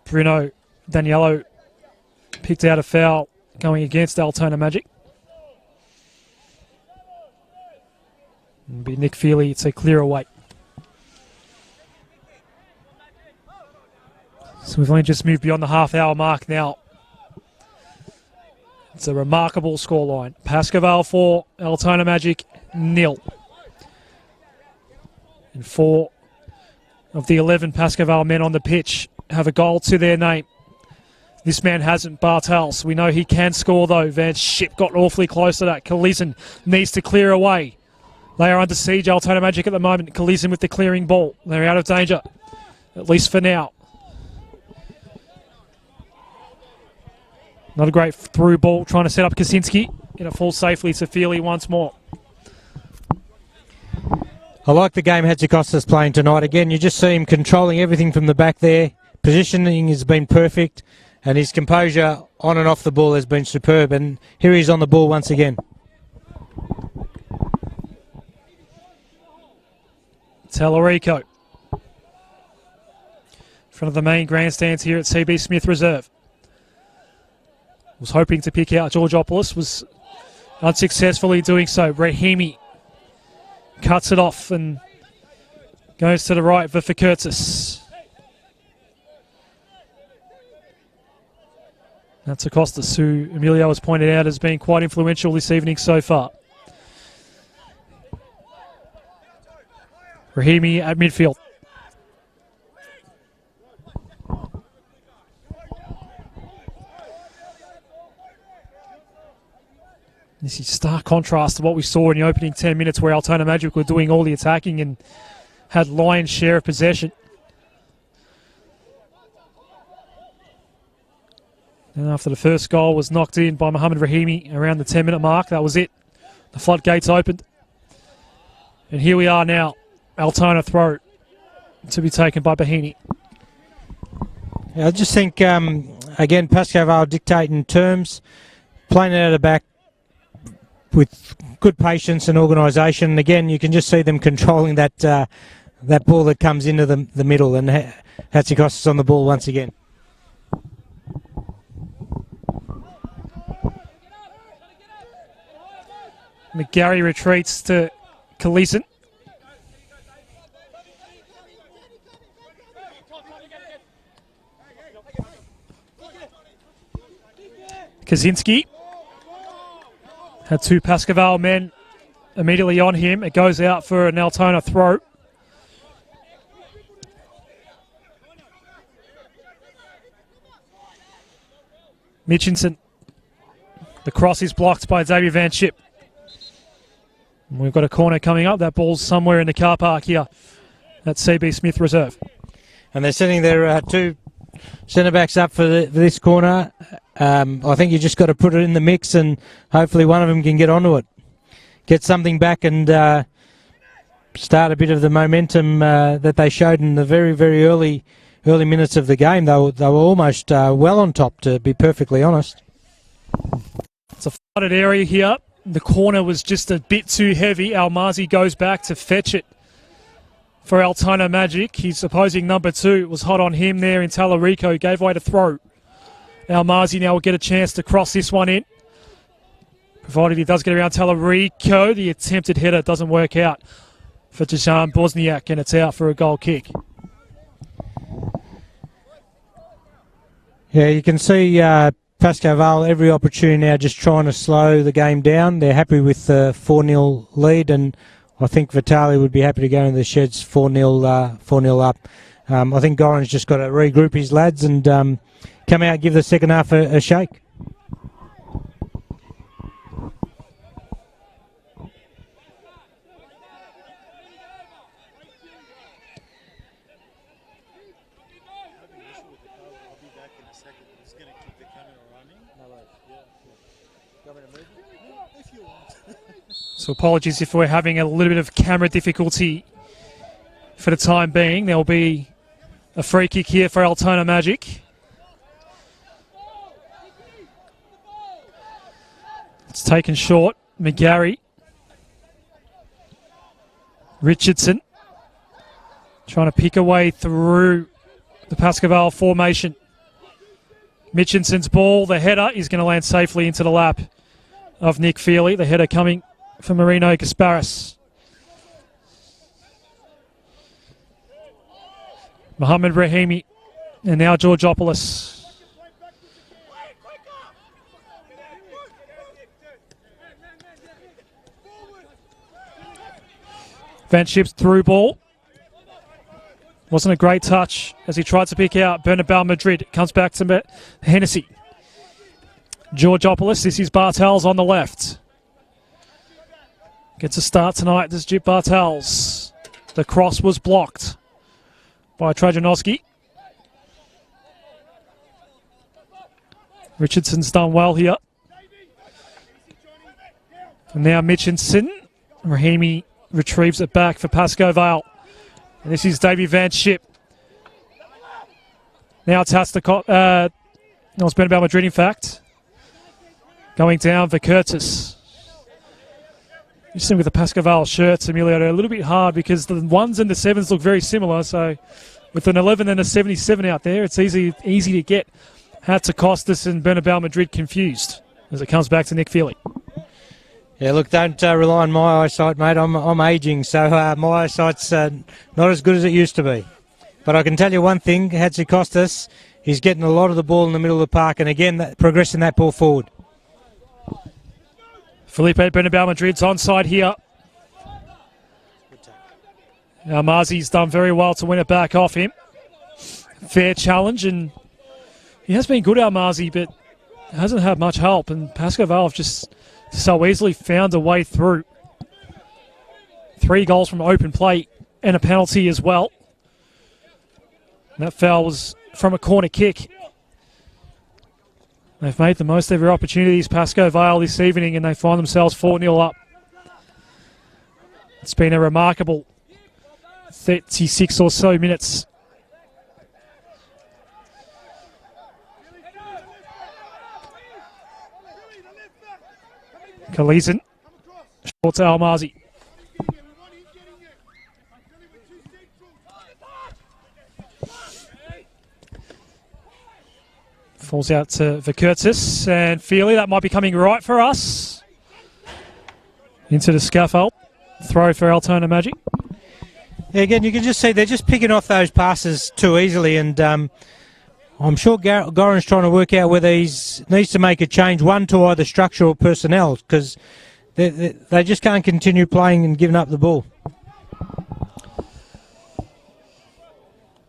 Speaker 1: Bruno Daniello picked out a foul going against Altona Magic. It'll be Nick Feely to clear away. So we've only just moved beyond the half-hour mark now. It's a remarkable scoreline. Pascoe Vale 4, Altona Magic 0. And 4 of the 11 Pascoe Vale men on the pitch have a goal to their name. This man hasn't, Bartels. We know he can score, though. Van Schip got awfully close to that. Collison needs to clear away. They are under siege, Altona Magic at the moment. Collison with the clearing ball. They're out of danger, at least for now. Not a great through ball, trying to set up Kaczynski. It'll fall safely to Feely once more.
Speaker 2: I like the game Hatzikostas playing tonight. Again, you just see him controlling everything from the back there. Positioning has been perfect, and his composure on and off the ball has been superb. And here he's on the ball once again.
Speaker 1: Tallarico. In front of the main grandstands here at CB Smith Reserve. Was hoping to pick out Georgopoulos, was unsuccessfully doing so. Rahimi cuts it off and goes to the right for Vikertzis. That's Acostas, who Emilio has pointed out has been quite influential this evening so far. Rahimi at midfield. This is stark contrast to what we saw in the opening 10 minutes where Altona Magic were doing all the attacking and had lion's share of possession. And after the first goal was knocked in by Mohamed Rahimi around the 10-minute mark, that was it. The floodgates opened. And here we are now. Altona throw to be taken by Bahini.
Speaker 2: Yeah, I just think, again, Pascoe Vale dictating terms, playing it out of the back with good patience and organisation. And again, you can just see them controlling that that ball that comes into the middle, and Hatzikostas on the ball once again.
Speaker 1: McGarry retreats to Kalisen. Kaczynski had two Pascoe men immediately on him. It goes out for an Altona throw. Mitchinson. The cross is blocked by Xavier Van Schip. We've got a corner coming up. That ball's somewhere in the car park here at CB Smith Reserve.
Speaker 2: And they're sending their two centre-backs up for this corner. I think you just got to put it in the mix and hopefully one of them can get onto it. Get something back and start a bit of the momentum that they showed in the very, very early minutes of the game. They were almost well on top, to be perfectly honest.
Speaker 1: It's a flooded area here. The corner was just a bit too heavy. Almazi goes back to fetch it for Altona Magic. He's opposing number 2. It was hot on him there in Tallarico. Gave away the throw. Almazi now will get a chance to cross this one in. Provided he does get around Tallarico. The attempted header doesn't work out for Dusan Bosniak, and it's out for a goal kick.
Speaker 2: Yeah, you can see Pascoe Vale every opportunity now just trying to slow the game down. They're happy with the 4-0 lead, and I think Vitali would be happy to go into the sheds 4-0 up. I think Goran's just got to regroup his lads and come out and give the second half a shake.
Speaker 1: So apologies if we're having a little bit of camera difficulty for the time being. There'll be a free kick here for Altona Magic. It's taken short. McGarry. Richardson. Trying to pick a way through the Pascoe Vale formation. Mitchinson's ball, the header, is going to land safely into the lap of Nick Feely. The header coming for Marino Gasparis. Mohamed Rahimi and now Georgopoulos. Van Schip's through ball. Wasn't a great touch as he tried to pick out Bernabeu Madrid. Comes back to Hennessy. Georgopoulos, this is Bartels on the left. Gets a start tonight, this is Jip Bartels. The cross was blocked by Trajanowski. Richardson's done well here. And now Mitchinson. Rahimi retrieves it back for Pascoe Vale. And this is Davey Van Schip. Now it's Hastakot. No, it's Bernabeu Madrid, in fact. Going down for Curtis. You see with the Pascoe Vale shirts, Emilio, a little bit hard because the 1s and the 7s look very similar. So with an 11 and a 77 out there, it's easy to get Hatzakostas and Bernabeu Madrid confused as it comes back to Nick Feely.
Speaker 2: Yeah, look, don't rely on my eyesight, mate. I'm ageing, so my eyesight's not as good as it used to be. But I can tell you one thing, Hatzakostas, he's getting a lot of the ball in the middle of the park, and again, progressing that ball forward.
Speaker 1: Felipe Bernabeu Madrid's onside here. Almazi's done very well to win it back off him. Fair challenge, and he has been good, Almazi, but hasn't had much help, and Pascoe Vale have just so easily found a way through. 3 goals from open play and a penalty as well. And that foul was from a corner kick. They've made the most of their opportunities, Pascoe Vale, this evening, and they find themselves 4-0 up. It's been a remarkable 36 or so minutes. Kalisen, short to Almazi. Falls out to Curtis and Feely. That might be coming right for us. Into the scaffold. Throw for Altona Magic.
Speaker 2: Yeah, again, you can just see they're just picking off those passes too easily, and I'm sure Goran's trying to work out whether he needs to make a change, one to either structure or personnel, because they just can't continue playing and giving up the ball.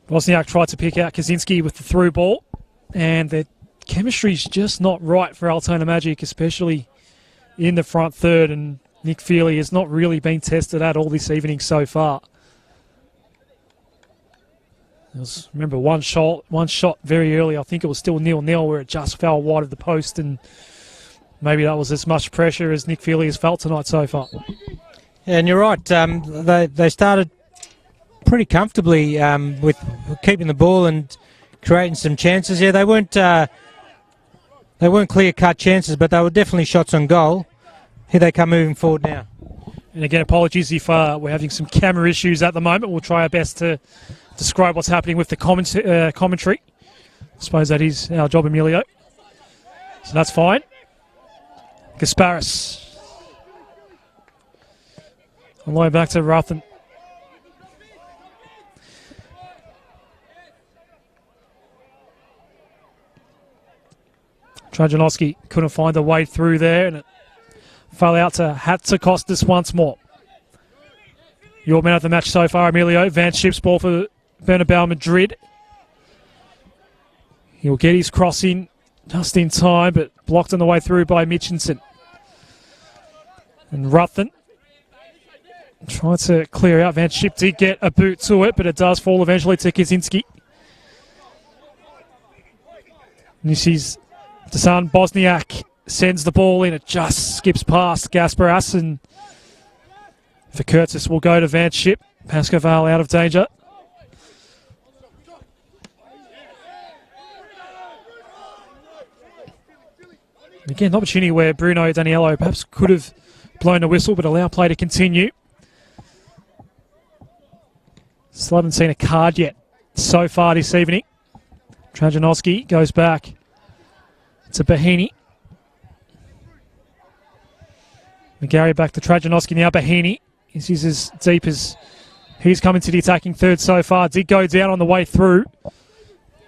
Speaker 1: Wozniak tried to pick out Kaczynski with the through ball, and their chemistry's just not right for Altona Magic, especially in the front third, and Nick Feely has not really been tested at all this evening so far. There was, remember, one shot very early. I think it was still 0-0 where it just fell wide of the post, and maybe that was as much pressure as Nick Feely has felt tonight so far.
Speaker 2: Yeah, and you're right. They started pretty comfortably with keeping the ball and creating some chances. Yeah, they weren't clear-cut chances, but they were definitely shots on goal. Here they come moving forward now.
Speaker 1: And again, apologies if we're having some camera issues at the moment. We'll try our best to describe what's happening with the commentary. I suppose that is our job, Emilio. So that's fine. Gasparis. All the way back to Ruthen. Trajanowski couldn't find a way through there, and it fell out to Hatzakostas once more. Your man of the match so far, Emilio. Van Schip's ball for Bernabeu Madrid. He'll get his cross in just in time, but blocked on the way through by Mitchinson. And Ruthen tried to clear out. Van Schip did get a boot to it, but it does fall eventually to Kaczynski. And you see Dusan Bosniak sends the ball in. It just skips past Gasparas, and for Curtis will go to Van Schip. Pascoe Vale out of danger. Again, an opportunity where Bruno Daniello perhaps could have blown the whistle, but allow play to continue. Still haven't seen a card yet so far this evening. Trajanowski goes back to Bahini. McGarry back to Trajanowski now. Bahini is as deep as he's coming to the attacking third so far. Did go down on the way through.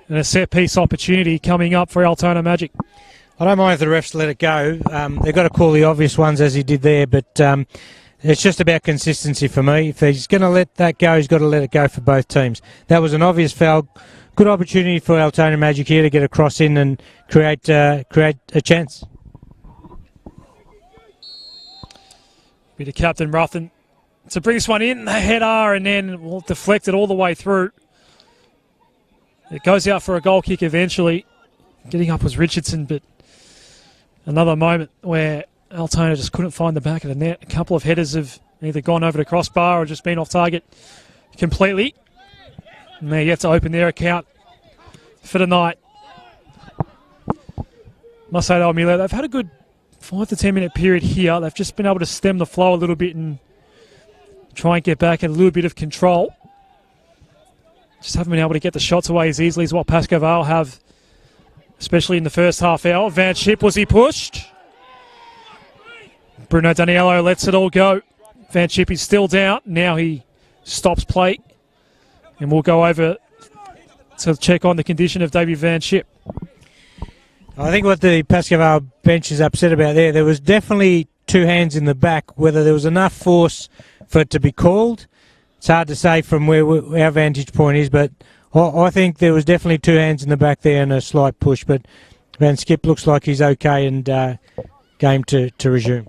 Speaker 1: And a set piece opportunity coming up for Altona Magic.
Speaker 2: I don't mind if the refs let it go. They've got to call the obvious ones as he did there, but it's just about consistency for me. If he's going to let that go, he's got to let it go for both teams. That was an obvious foul. Good opportunity for Altona Magic here to get a cross in and create a chance.
Speaker 1: Be the captain, Ruthen, to bring this one in. The header, and then we'll deflect it all the way through. It goes out for a goal kick eventually. Getting up was Richardson, but another moment where Altona just couldn't find the back of the net. A couple of headers have either gone over the crossbar or just been off target completely. And they're yet to open their account for the night. Must say though, Emilio, they've had a good 5 to 10 minute period here. They've just been able to stem the flow a little bit and try and get back a little bit of control. Just haven't been able to get the shots away as easily as what Pascoe Vale have, especially in the first half hour. Van Schip, was he pushed? Bruno Daniello lets it all go. Van Schip is still down. Now he stops play. And we'll go over to check on the condition of David Van Schip.
Speaker 2: I think what the Pascoe Vale bench is upset about there was definitely two hands in the back. Whether there was enough force for it to be called, it's hard to say from where our vantage point is, but I think there was definitely two hands in the back there and a slight push, but Van Schip looks like he's okay and game to resume.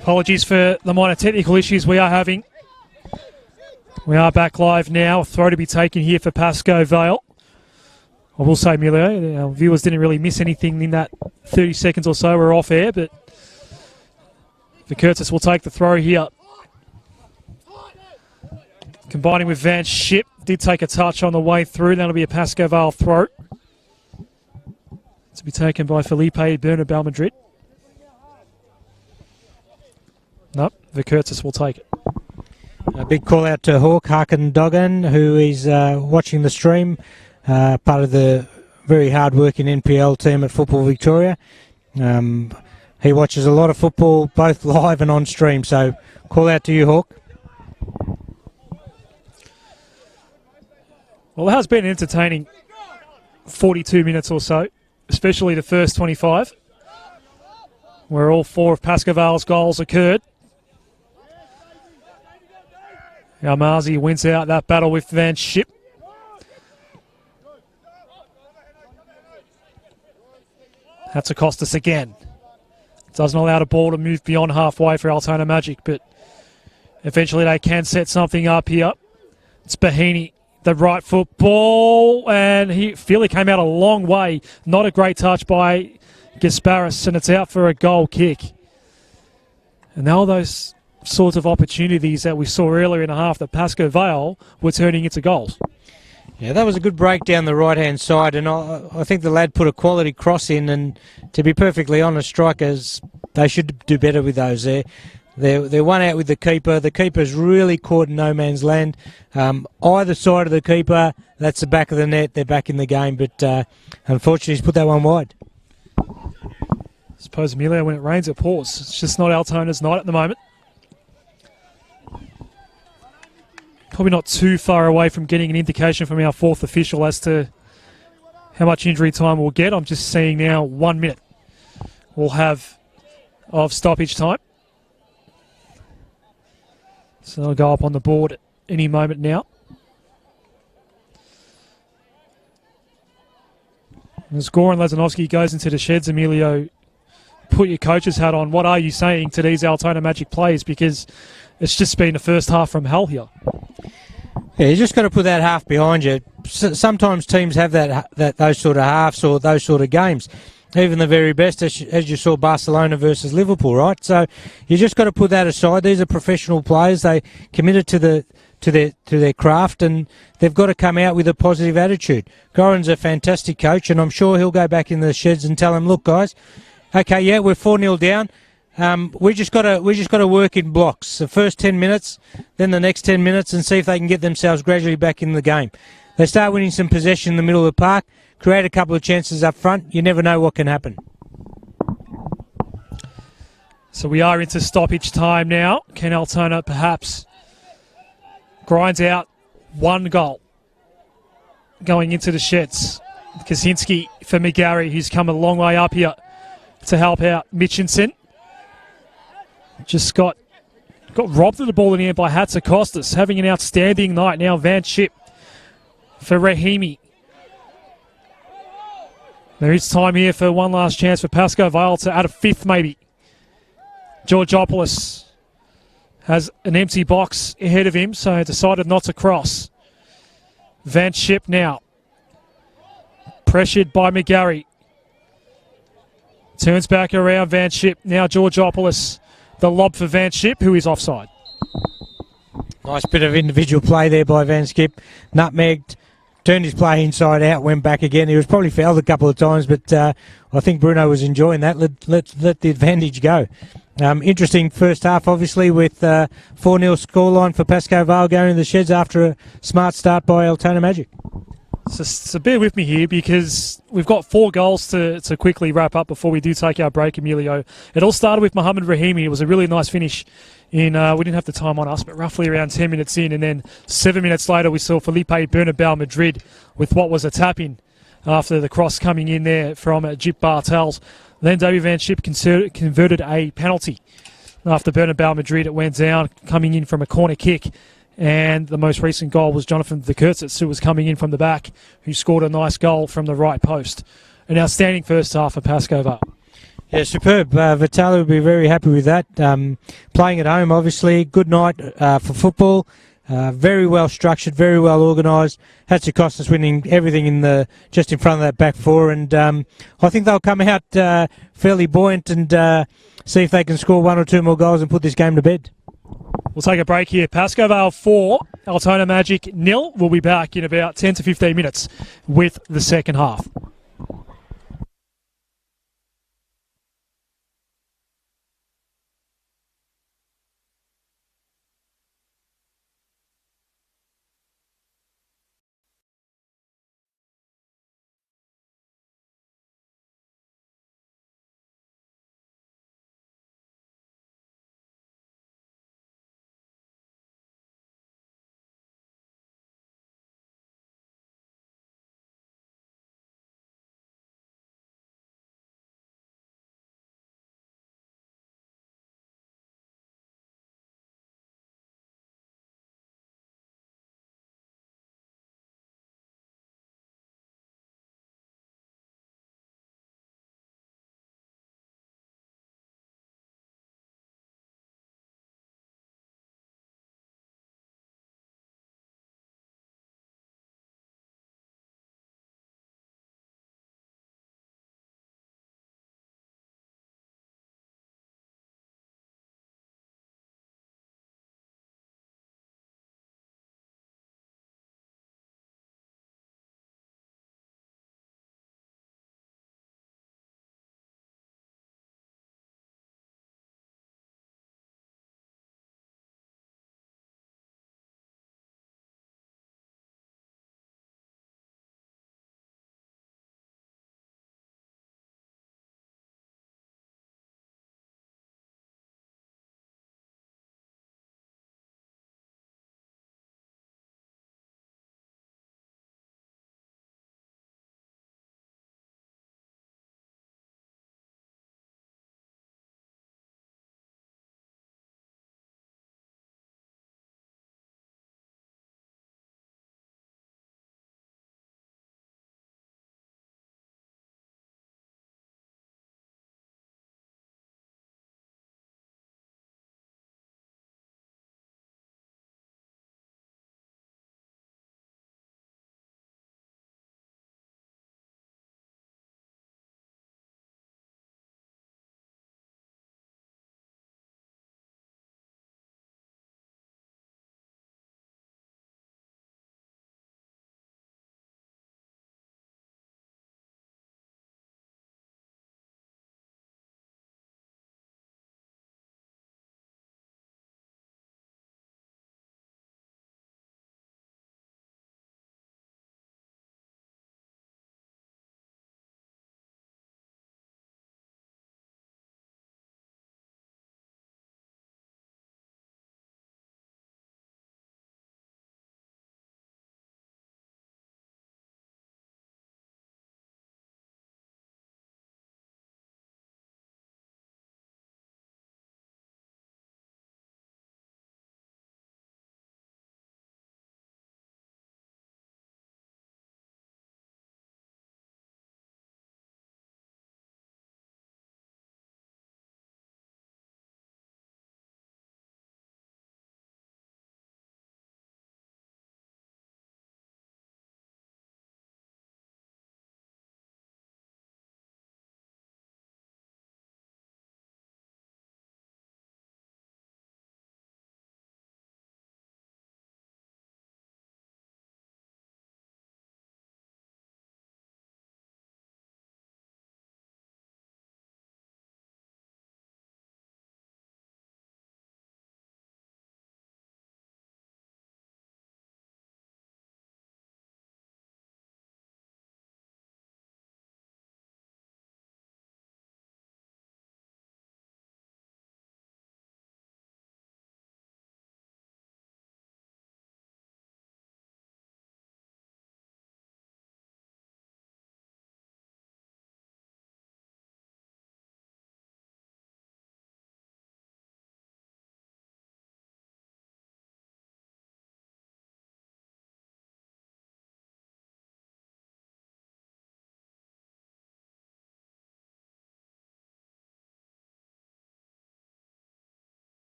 Speaker 1: Apologies for the minor technical issues we are having. We are back live now. A throw to be taken here for Pascoe Vale. I will say, Emilio, our viewers didn't really miss anything in that 30 seconds or so. We're off air, but Curtis will take the throw here. Combining with Van Schip, did take a touch on the way through. That'll be a Pascoe Vale throw. To be taken by Felipe Bernabeu Madrid. Nope, Curtis will take it.
Speaker 2: A big call out to Hawk Harkin Duggan, who is watching the stream, part of the very hard working NPL team at Football Victoria. He watches a lot of football, both live and on stream, so call out to you, Hawk.
Speaker 1: Well, it has been an entertaining 42 minutes or so, especially the first 25, where all four of Pascoe Vale's goals occurred. Almazi wins out that battle with Van Schip. Hatzakostas again. Doesn't allow the ball to move beyond halfway for Altona Magic, but eventually they can set something up here. It's Bahini, the right foot ball, and Feely came out a long way. Not a great touch by Gasparis, and it's out for a goal kick. And now those sorts of opportunities that we saw earlier in the half that Pascoe Vale were turning into goals.
Speaker 2: Yeah, that was a good break down the right-hand side, and I think the lad put a quality cross in, and to be perfectly honest, strikers, they should do better with those there. They're one out with the keeper. The keeper's really caught in no man's land. Either side of the keeper, that's the back of the net, they're back in the game, but unfortunately he's put that one wide.
Speaker 1: I suppose, Emilio, when it rains it pours. It's just not Altona's night at the moment. Probably not too far away from getting an indication from our fourth official as to how much injury time we'll get. I'm just seeing now 1 minute we'll have of stoppage time. So they'll go up on the board at any moment now. As Goran Lazanovsky goes into the sheds, Emilio, put your coach's hat on. What are you saying to these Altona Magic players? Because it's just been the first half from hell here.
Speaker 2: Yeah, you just got to put that half behind you. Sometimes teams have those sort of halves or those sort of games. Even the very best, as you saw Barcelona versus Liverpool, right? So you just got to put that aside. These are professional players. They committed to their craft, and they've got to come out with a positive attitude. Goran's a fantastic coach, and I'm sure he'll go back in the sheds and tell them, look, guys, okay, yeah, we're 4-0 down. We just got to work in blocks. The first 10 minutes, then the next 10 minutes, and see if they can get themselves gradually back in the game. They start winning some possession in the middle of the park, create a couple of chances up front. You never know what can happen.
Speaker 1: So we are into stoppage time now. Can Altona perhaps grinds out one goal going into the sheds? Kaczynski for McGarry, who's come a long way up here to help out Mitchinson. Just got robbed of the ball in the end by Hatzakostas, having an outstanding night. Now Van Schip for Rahimi. There is time here for one last chance for Pascoe Vale to add a fifth maybe. Georgopoulos has an empty box ahead of him, so decided not to cross. Van Schip now. Pressured by McGarry. Turns back around Van Schip. Now Georgopoulos. The lob for Van Schip, who is offside.
Speaker 2: Nice bit of individual play there by Van Schip. Nutmegged, turned his play inside out, went back again. He was probably fouled a couple of times, but I think Bruno was enjoying that. Let the advantage go. Interesting first half, obviously, with 4-0 scoreline for Pascoe Vale going in the sheds after a smart start by Altona Magic.
Speaker 1: So bear with me here because we've got 4 goals to quickly wrap up before we do take our break, Emilio. It all started with Mohamed Rahimi. It was a really nice finish. We didn't have the time on us, but roughly around 10 minutes in. And then 7 minutes later, we saw Felipe Bernabeu Madrid with what was a tap-in after the cross coming in there from Jip Bartels. Then David Van Schip converted a penalty. After Bernabeu Madrid, it went down, coming in from a corner kick. And the most recent goal was Jonathan Vikurtzis, who was coming in from the back, who scored a nice goal from the right post. An outstanding first half for Pascoe Vale.
Speaker 2: Yeah, superb. Vitali will be very happy with that. Playing at home, obviously. Good night for football. Very well structured, very well organised. Hatzikostas winning everything just in front of that back four, and I think they'll come out fairly buoyant and see if they can score one or two more goals and put this game to bed.
Speaker 1: We'll take a break here. Pascoe Vale 4, Altona Magic 0. We'll be back in about 10 to 15 minutes with the second half.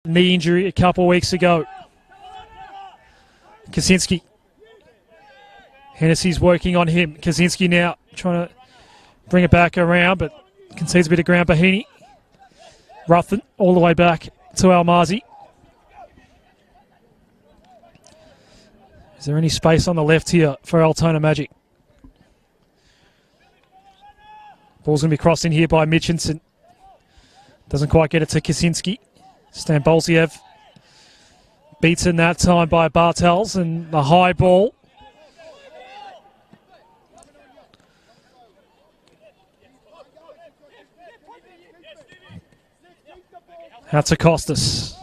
Speaker 1: knee injury a couple of weeks ago. Kaczynski. Hennessy's working on him. Kaczynski now trying to bring it back around, but concedes a bit of ground. Bahini. Ruffin all the way back to Almazi. Is there any space on the left here for Altona Magic? Ball's going to be crossed in here by Mitchinson. Doesn't quite get it to Kaczynski. Stambolziev beaten that time by Bartels, and the high ball. Hatzakostas.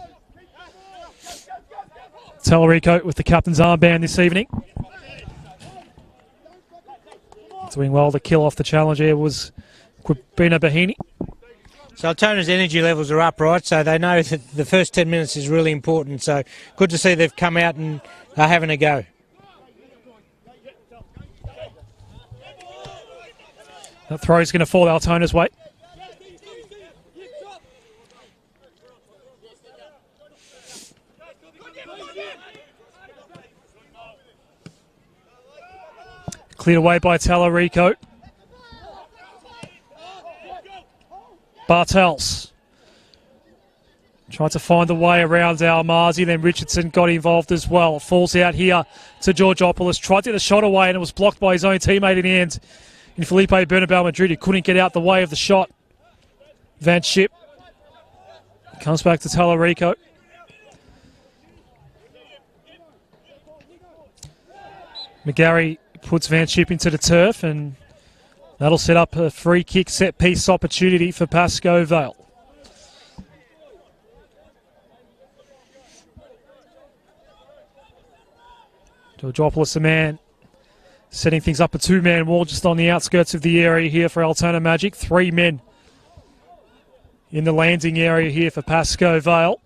Speaker 1: Tallarico with the captain's armband this evening. Doing well to kill off the challenge here was Quibina Bahini.
Speaker 2: So Altona's energy levels are up, right? So they know that the first 10 minutes is really important. So good to see they've come out and are having a go.
Speaker 1: That throw is going to fall Altona's way. Cleared away by Tallarico. Bartels tried to find a way around Almazi, then Richardson got involved as well. Falls out here to Georgopoulos. Tried to get the shot away and it was blocked by his own teammate in the end. In Felipe Bernabeu Madrid, who couldn't get out the way of the shot. Van Schip comes back to Tallarico. McGarry puts Van Schip into the turf, and that'll set up a free kick set piece opportunity for Pascoe Vale. Georgopoulos, the man, setting things up, a two-man wall just on the outskirts of the area here for Altona Magic. 3 men in the landing area here for Pascoe Vale.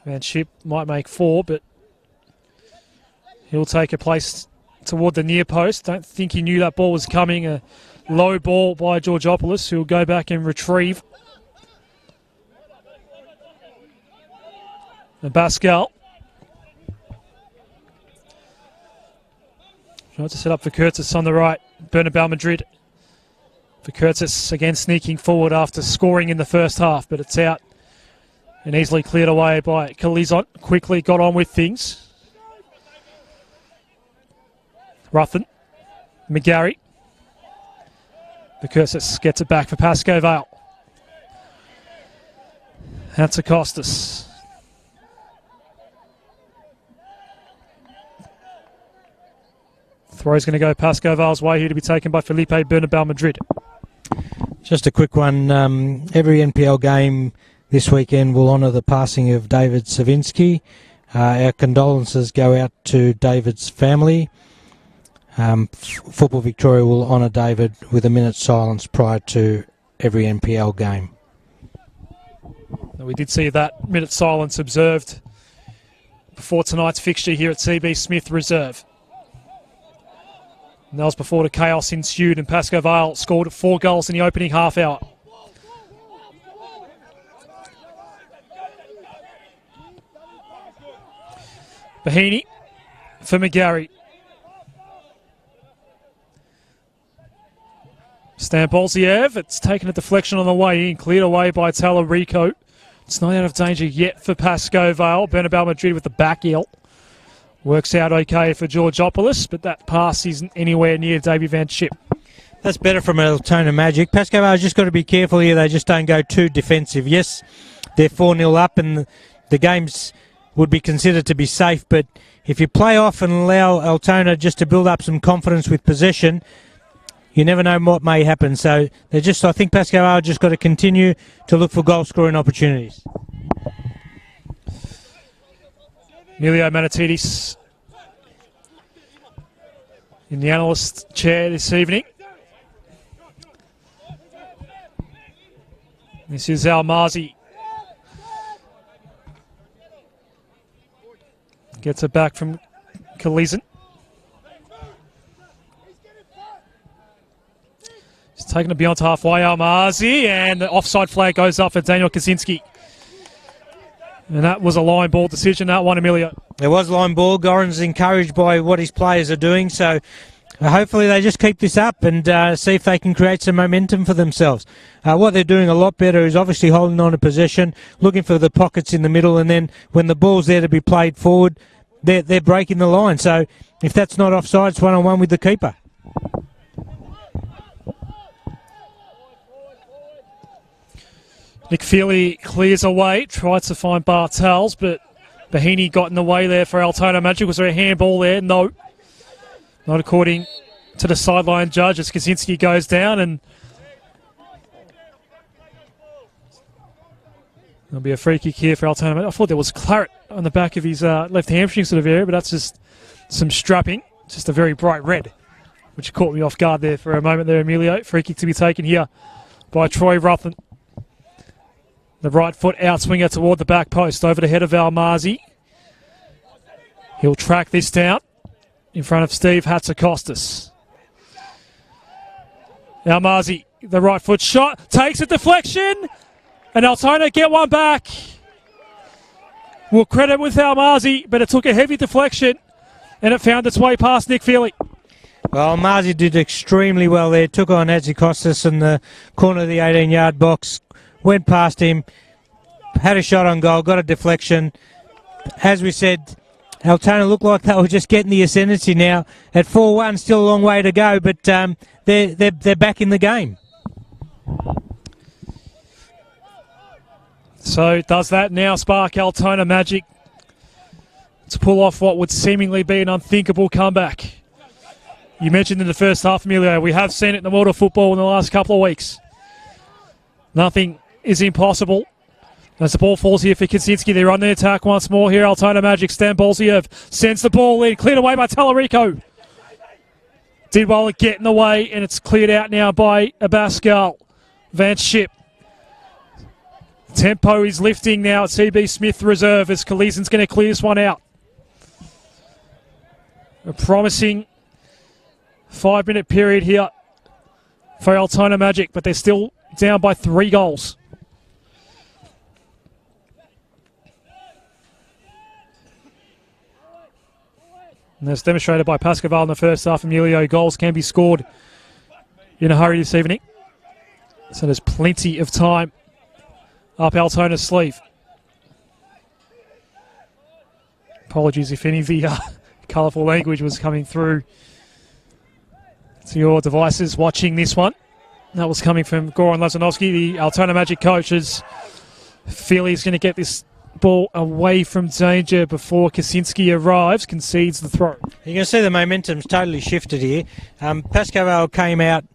Speaker 1: Van Schip might make 4, but he'll take a place toward the near post. Don't think he knew that ball was coming. A low ball by Georgopoulos, who'll go back and retrieve. And Pascal tries to set up for Curtis on the right. Bernabeu Madrid. For Curtis again sneaking forward after scoring in the first half, but it's out and easily cleared away by Calizon. Quickly got on with things. Ruffin, McGarry. Curtis gets it back for Pascoe Vale. Hatzakostas. Throw's going to go Pascoe Vale's way here to be taken by Felipe Bernabeu Madrid.
Speaker 2: Just a quick one. Every NPL game this weekend will honour the passing of David Savinsky. Our condolences go out to David's family. Football Victoria will honour David with a minute's silence prior to every NPL game.
Speaker 1: We did see that minute silence observed before tonight's fixture here at CB Smith Reserve. And that was before the chaos ensued and Pascoe Vale scored 4 goals in the opening half hour. Bahini for McGarry. Stambolziev, it's taken a deflection on the way in, cleared away by Tallarico. It's not out of danger yet for Pascoe Vale. Bernabeu Madrid with the back heel. Works out okay for Georgopoulos, but that pass isn't anywhere near Davey Van Schip.
Speaker 2: That's better from Altona Magic. Pascoe Vale's just got to be careful here. They just don't go too defensive. Yes, they're 4-0 up and the games would be considered to be safe, but if you play off and allow Altona just to build up some confidence with possession, you never know what may happen. So I think Pascoe Vale just got to continue to look for goal scoring opportunities.
Speaker 1: Emilio Manatidis in the analyst chair this evening. This is Almazi. Gets it back from Calizon. He's taken it beyond halfway, Almazi, and the offside flag goes up for Daniel Kaczynski. And that was a line ball decision, that one, Emilio.
Speaker 2: There was line ball. Goran's encouraged by what his players are doing, so hopefully they just keep this up and see if they can create some momentum for themselves. What they're doing a lot better is obviously holding on to possession, looking for the pockets in the middle, and then when the ball's there to be played forward, they're breaking the line. So if that's not offside, it's one-on-one with the keeper.
Speaker 1: Nick Feely clears away, tries to find Bartels, but Bahini got in the way there for Altona Magic. Was there a handball there? No. Not according to the sideline judge as Kaczynski goes down, and there'll be a free kick here for Altona. I thought there was claret on the back of his left hamstring sort of area, but that's just some strapping. Just a very bright red, which caught me off guard there for a moment there, Emilio. Free kick to be taken here by Troy Ruthven. The right foot outswinger toward the back post, over the head of Almazi. He'll track this down in front of Steve Hatzakostas. Almazi, the right foot shot, takes a deflection, and Altona get one back. We'll credit with Almazi, but it took a heavy deflection, and it found its way past Nick Feely.
Speaker 2: Well, Almazi did extremely well there. Took on Hatzakostas in the corner of the 18-yard box. Went past him, had a shot on goal, got a deflection. As we said, Altona looked like they were just getting the ascendancy now. At 4-1, still a long way to go, but they're back in the game.
Speaker 1: So does that now spark Altona Magic to pull off what would seemingly be an unthinkable comeback? You mentioned in the first half, Emilio, we have seen it in the world of football in the last couple of weeks. Nothing is impossible. As the ball falls here for Kaczynski, they're on the attack once more here. Altona Magic, Stan Bolsiev sends the ball in, cleared away by Talarico. Did well to get in the way, and it's cleared out now by Pascoe. Van Schip. Tempo is lifting now at CB Smith Reserve as Kalizin's going to clear this one out. A promising 5-minute period here for Altona Magic, but they're still down by 3 goals. And that's demonstrated by Pascoe in the first half. Emilio, goals can be scored in a hurry this evening. So there's plenty of time up Altona's sleeve. Apologies if any of the colourful language was coming through to your devices watching this one. That was coming from Goran Lazanovsky, the Altona Magic coaches. Feely's going to get this ball away from danger before Kaczynski arrives, concedes the throw.
Speaker 2: You can see the momentum's totally shifted here. Pascoe came out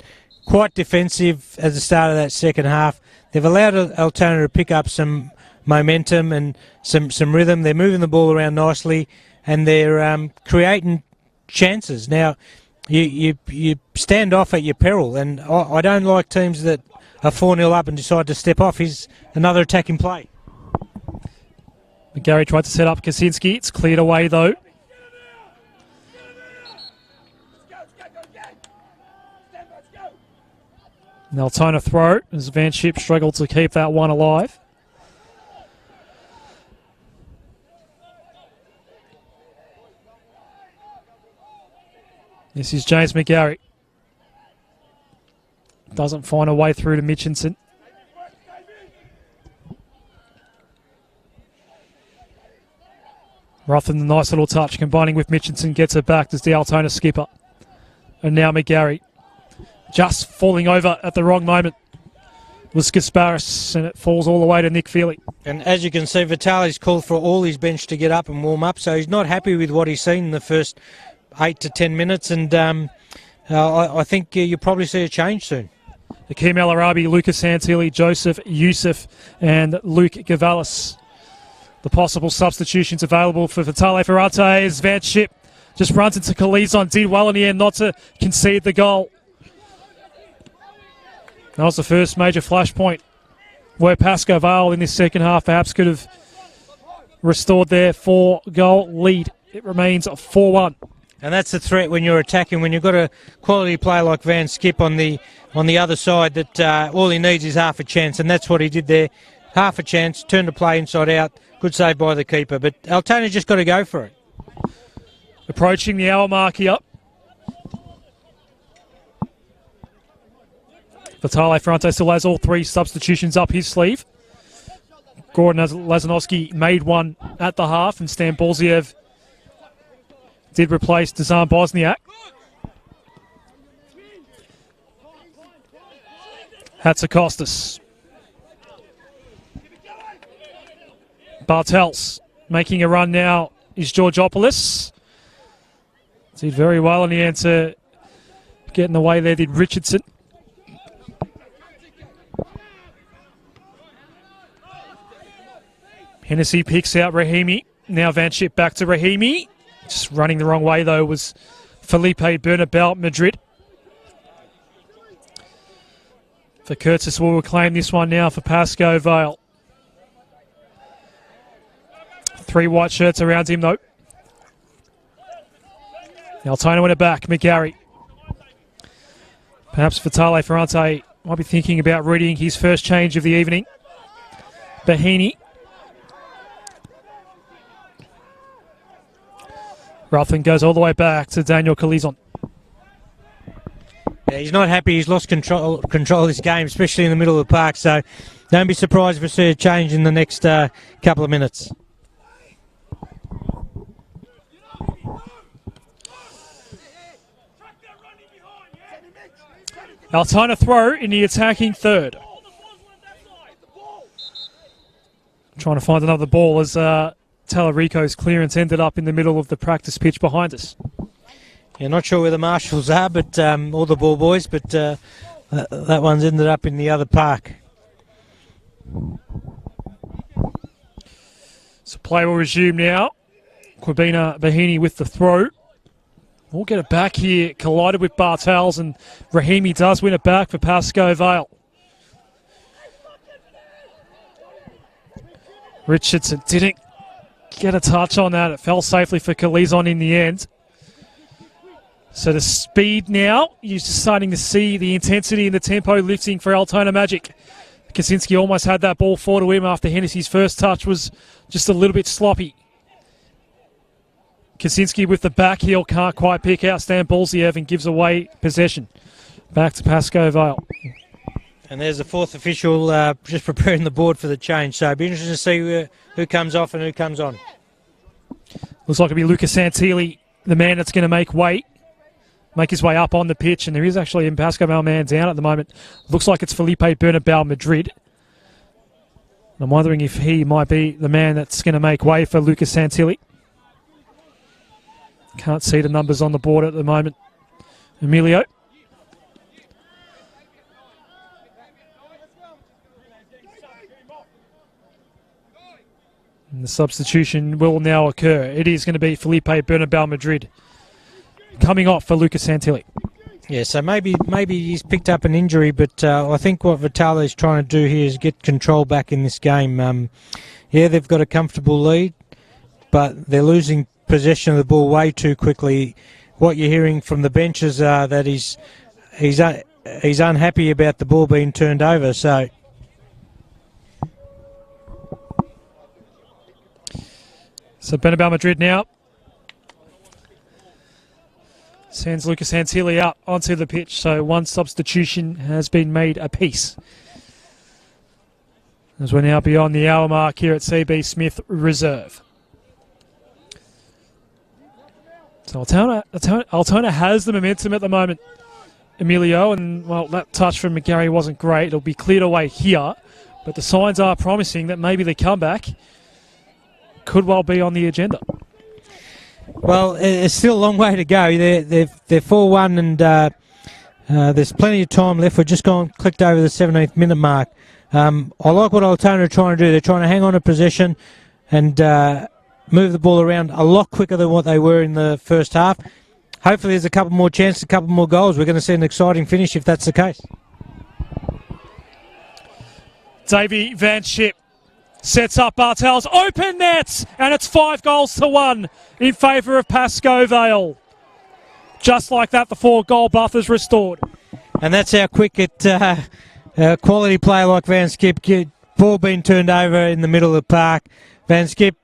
Speaker 2: quite defensive at the start of that second half. They've allowed Altona to pick up some momentum and some rhythm. They're moving the ball around nicely, and they're creating chances. Now, you stand off at your peril, and I don't like teams that are 4-0 up and decide to step off. Here's another attacking play.
Speaker 1: McGarry tried to set up Kaczynski. It's cleared away, though. An Altona throw as Van Schip struggled to keep that one alive. This is James McGarry. Doesn't find a way through to Mitchinson. Ruthven, the nice little touch, combining with Mitchinson, gets it back as the Altona skipper. And now McGarry. Just falling over at the wrong moment was Gasparis, and it falls all the way to Nick Feely.
Speaker 2: And as you can see, Vitali's called for all his bench to get up and warm up, so he's not happy with what he's seen in the first 8 to 10 minutes, and I think you'll probably see a change soon.
Speaker 1: Akeem El Arabi, Lucas Santilli, Joseph Youssef, and Luke Gavalis. The possible substitutions available for Vitale Ferrante is Van Schip just runs into Kalizon, did well in the end not to concede the goal. That was the first major flashpoint where Pascoe Vale in this second half perhaps could have restored their 4-goal lead. It remains 4-1.
Speaker 2: And that's the threat when you're attacking, when you've got a quality player like Van Schip on the other side, that all he needs is half a chance, and that's what he did there. half a chance, turn the play inside out. Good save by the keeper, but Altona just got to go for it.
Speaker 1: Approaching the hour mark here. Vale Ferrante still has all 3 substitutions up his sleeve. Gordon Lazanovsky made one at the half, and Stan Bolziev did replace Dazan Bosniak. Hatzakostas. Bartels making a run now is Georgopoulos. Did very well in the end to get in the way there, did Richardson. Hennessy picks out Rahimi. Now Van Schip back to Rahimi. Just running the wrong way though was Felipe Bernabel, Madrid. For Curtis will reclaim this one now for Pascoe Vale. 3 white shirts around him though. Altona went it back, McGarry. Perhaps Vale Ferrante might be thinking about readying his first change of the evening. Bahini. Ruthven goes all the way back to Daniel Calizon.
Speaker 2: Yeah, he's not happy. He's lost control of this game, especially in the middle of the park. So don't be surprised if we see a change in the next couple of minutes.
Speaker 1: Altona throw in the attacking third. Trying to find another ball as Tallarico's clearance ended up in the middle of the practice pitch behind us.
Speaker 2: Yeah, not sure where the marshals are, but or the ball boys, but that one's ended up in the other park.
Speaker 1: So play will resume now. Quabina Bahini with the throw. We'll get it back here. Collided with Bartels, and Rahimi does win it back for Pascoe Vale. Richardson didn't get a touch on that. It fell safely for Calizon in the end. So the speed now, you're just starting to see the intensity and the tempo lifting for Altona Magic. Kaczynski almost had that ball forward to him after Hennessy's first touch was just a little bit sloppy. Kaczynski with the back heel can't quite pick out Stan Bolziev and gives away possession. Back to Pascoe Vale.
Speaker 2: And there's the 4th official just preparing the board for the change. So it'll be interesting to see who comes off and who comes on.
Speaker 1: Looks like it'll be Lucas Santilli, the man that's going to make his way up on the pitch. And there is actually a Pascoe Vale man down at the moment. Looks like it's Felipe Bernabel, Madrid. I'm wondering if he might be the man that's going to make way for Lucas Santilli. Can't see the numbers on the board at the moment. Emilio. And the substitution will now occur. It is going to be Felipe Bernabel, Madrid, coming off for Lucas Santilli.
Speaker 2: Yeah, so maybe he's picked up an injury, but I think what Vitale is trying to do here is get control back in this game. Yeah, they've got a comfortable lead, but they're losing possession of the ball way too quickly. What you're hearing from the bench is that he's unhappy about the ball being turned over. So
Speaker 1: Bernabel Madrid now sends Lucas Santilli out onto the pitch. So one substitution has been made apiece. As we're now beyond the hour mark here at CB Smith Reserve. So Altona has the momentum at the moment, Emilio, and well, that touch from McGarry wasn't great. It'll be cleared away here, but the signs are promising that maybe the comeback could well be on the agenda.
Speaker 2: Well, it's still a long way to go. They're 4-1, and there's plenty of time left. We're just clicked over the 17th minute mark. I like what Altona are trying to do. They're trying to hang on to possession and move the ball around a lot quicker than what they were in the first half. Hopefully there's a couple more chances, a couple more goals. We're going to see an exciting finish if that's the case.
Speaker 1: Davey Van Schip sets up Bartels, open nets, and it's 5-1 in favour of Pascoe Vale. Just like that, the 4-goal buffer's restored.
Speaker 2: And that's how quick a quality player like Van Schip ball being turned over in the middle of the park. Van Schip,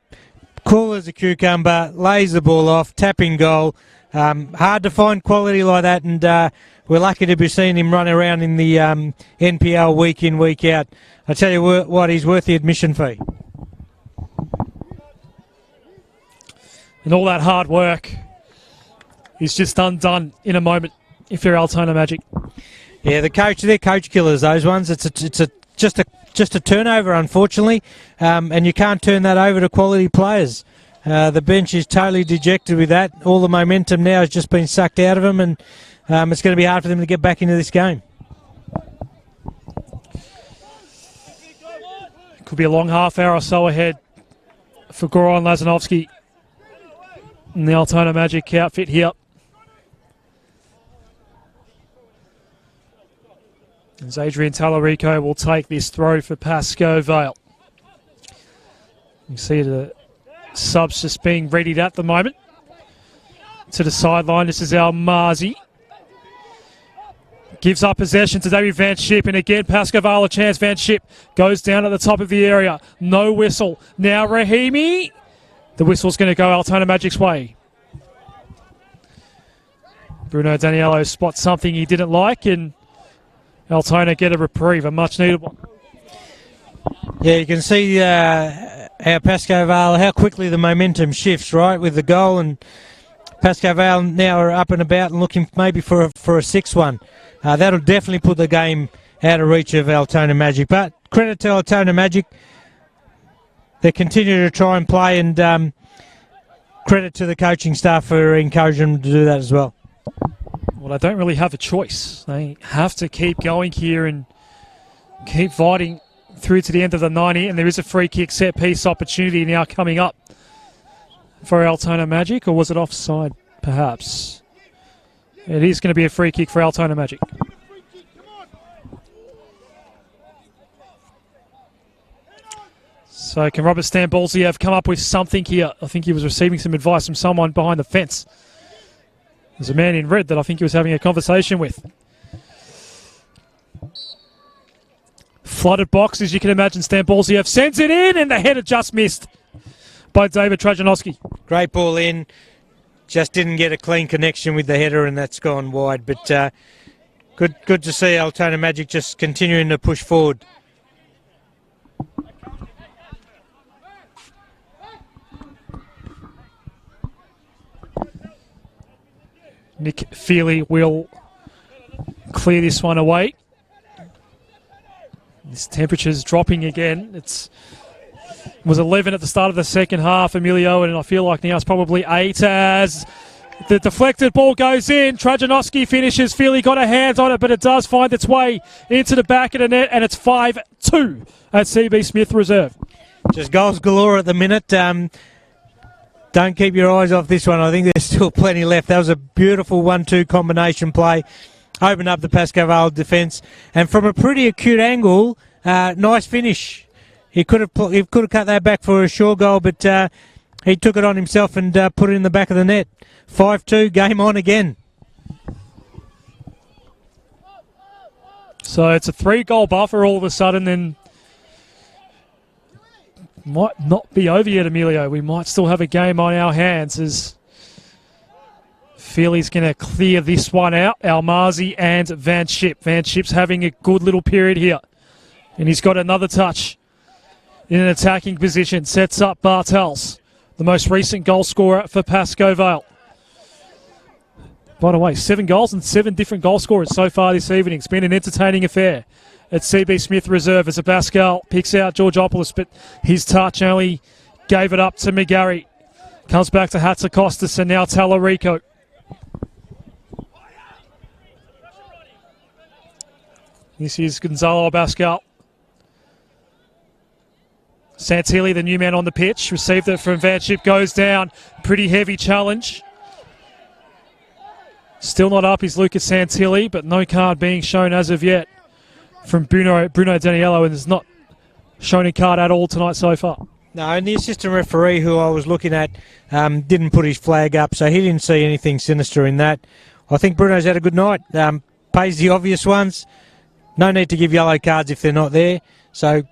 Speaker 2: cool as a cucumber, lays the ball off, tapping goal. Hard to find quality like that, and we're lucky to be seeing him run around in the NPL week in, week out. I tell you what, he's worth the admission fee.
Speaker 1: And all that hard work is just undone in a moment if you're Altona Magic.
Speaker 2: Yeah, they're coach killers, those ones. It's just a turnover, unfortunately, and you can't turn that over to quality players. The bench is totally dejected with that. All the momentum now has just been sucked out of them, and it's going to be hard for them to get back into this game.
Speaker 1: Could be a long half hour or so ahead for Goran Lazanovsky and the Altona Magic outfit here. As Adrian Tallarico will take this throw for Pascoe Vale. You see the subs just being readied at the moment. To the sideline, this is Almazi. Gives up possession to David Van Schip, and again Pascoe Vale a chance. Van Schip goes down at the top of the area. No whistle. Now Rahimi. The whistle's going to go Altona Magic's way. Bruno Daniello spots something he didn't like, and Altona get a reprieve, a much needed one.
Speaker 2: Yeah, you can see how Pascoe Vale, how quickly the momentum shifts, right, with the goal, and Pascoe Vale now are up and about and looking maybe for a 6-1. That'll definitely put the game out of reach of Altona Magic. But credit to Altona Magic. They continue to try and play, and credit to the coaching staff for encouraging them to do that as well.
Speaker 1: Well, they don't really have a choice. They have to keep going here and keep fighting through to the end of the 90, and there is a free kick set piece opportunity now coming up for Altona Magic, or was it offside perhaps? It is going to be a free kick for Altona Magic. So can Robert Stambolsi have come up with something here? I think he was receiving some advice from someone behind the fence. There's a man in red that I think he was having a conversation with. Flooded box, as you can imagine. Stambolsiev sends it in, and the header just missed by David Trajanowski.
Speaker 2: Great ball in. Just didn't get a clean connection with the header, and that's gone wide. But good to see Altona Magic just continuing to push forward.
Speaker 1: Nick Feely will clear this one away. This temperature's dropping again. It was 11 at the start of the second half, Emilio, and I feel like now it's probably 8 as the deflected ball goes in. Trajanowski finishes. Feely got a hand on it, but it does find its way into the back of the net, and it's 5-2 at CB Smith Reserve.
Speaker 2: Just goals galore at the minute. Don't keep your eyes off this one. I think there's still plenty left. That was a beautiful 1-2 combination play. Opened up the Pascoe Vale defence. And from a pretty acute angle, nice finish. He could have cut that back for a sure goal, but he took it on himself and put it in the back of the net. 5-2, game on again.
Speaker 1: So it's a 3-goal buffer all of a sudden, then might not be over yet, Emilio. We might still have a game on our hands as Feely's going to clear this one out. Almazi and Van Schip. Van Schip's having a good little period here. And he's got another touch in an attacking position. Sets up Bartels, the most recent goal scorer for Pascoe Vale. By the way, 7 goals and 7 different goal scorers so far this evening. It's been an entertaining affair at CB Smith Reserve as Abascal picks out Georgopoulos, but his touch only gave it up to McGarry. Comes back to Hatzakostas and now Tallarico. This is Gonzalo Abascal. Santilli, the new man on the pitch, received it from Van Schip, goes down. Pretty heavy challenge. Still not up is Lucas Santilli, but no card being shown as of yet from Bruno Daniello, and has not shown a card at all tonight so far.
Speaker 2: No, and the assistant referee who I was looking at didn't put his flag up, so he didn't see anything sinister in that. I think Bruno's had a good night. Pays the obvious ones. No need to give yellow cards if they're not there. So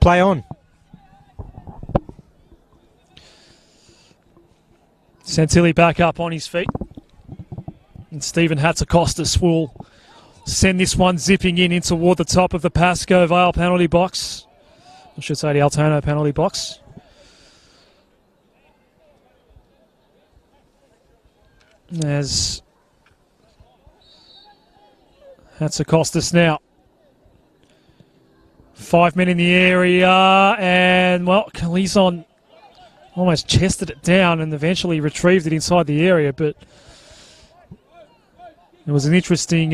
Speaker 2: play on.
Speaker 1: Santilli back up on his feet. And Stephen Hatzakostas will send this one zipping in toward the top of the Pascoe Vale penalty box. I should say the Altona penalty box. There's Hatzakostas now. 5 men in the area, and well, Kalizon almost chested it down and eventually retrieved it inside the area, but it was an interesting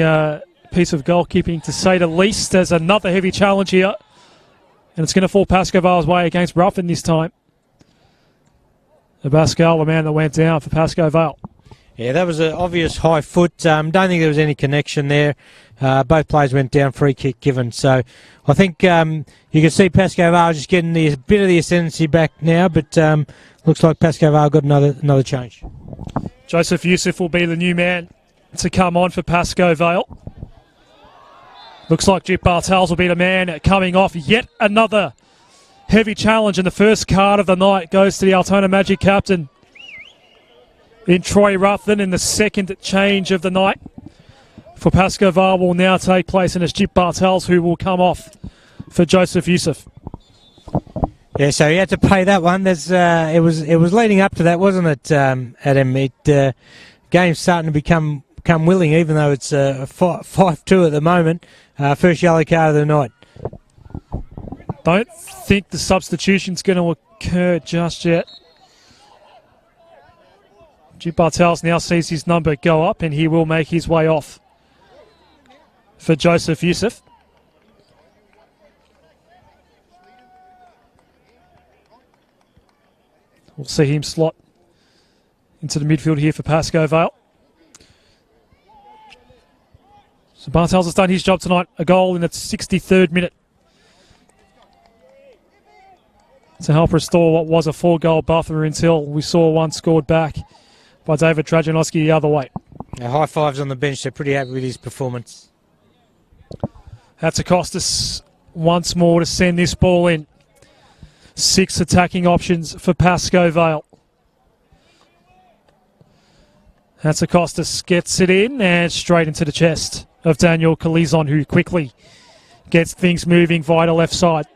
Speaker 1: piece of goalkeeping, to say the least. There's another heavy challenge here, and it's going to fall Pascoe Vale's way against Ruffin this time. The Pascal, the man that went down for Pascoe Vale.
Speaker 2: Yeah, that was an obvious high foot. Don't think there was any connection there. Both players went down, free kick given. So I think you can see Pascoe Vale just getting a bit of the ascendancy back now, but looks like Pascoe Vale got another change.
Speaker 1: Joseph Youssef will be the new man to come on for Pascoe Vale. Looks like Jip Bartels will be the man coming off. Yet another heavy challenge, and the first card of the night goes to the Altona Magic captain in Troy Ruffin, and the second change of the night for Pascoe Vale will now take place, and it's Jip Bartels who will come off for Joseph Youssef.
Speaker 2: Yeah, so he had to pay that one. There's it was leading up to that, wasn't it, Adam? Game's starting to become willing, even though it's 5-2 at the moment. First yellow card of the night.
Speaker 1: Don't think the substitution's going to occur just yet. Jip Bartels now sees his number go up, and he will make his way off for Joseph Youssef. We'll see him slot into the midfield here for Pascoe Vale. So Bartels has done his job tonight. A goal in the 63rd minute to help restore what was a 4-goal buffer until we saw one scored back by David Trajanowski the other way.
Speaker 2: High fives on the bench. They're pretty happy with his performance.
Speaker 1: Hatzakostas once more to send this ball in. 6 attacking options for Pascoe Vale. Hatzakostas gets it in and straight into the chest of Daniel Kalizon, who quickly gets things moving via the left side.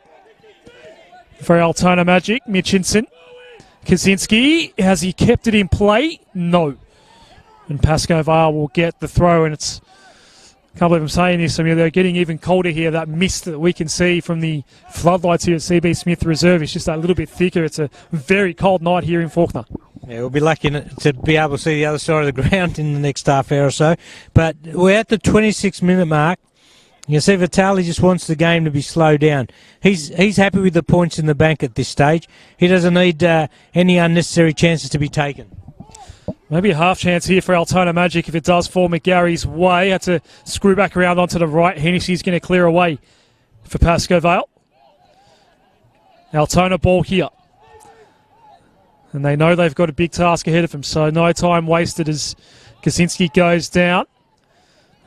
Speaker 1: For Altona Magic, Mitchinson. Kaczynski, has he kept it in play? No. And Pascoe Vale will get the throw, and it's, I can't believe I'm saying this, I mean, they're getting even colder here. That mist that we can see from the floodlights here at CB Smith Reserve is just that little bit thicker. It's a very cold night here in Faulkner.
Speaker 2: Yeah, we'll be lucky to be able to see the other side of the ground in the next half hour or so. But we're at the 26-minute mark. You see Vitali just wants the game to be slowed down. He's happy with the points in the bank at this stage. He doesn't need any unnecessary chances to be taken.
Speaker 1: Maybe a half chance here for Altona Magic if it does fall McGarry's way. Had to screw back around onto the right. Hennessy's going to clear away for Pascoe Vale. Altona ball here. And they know they've got a big task ahead of them, so no time wasted as Kaczynski goes down.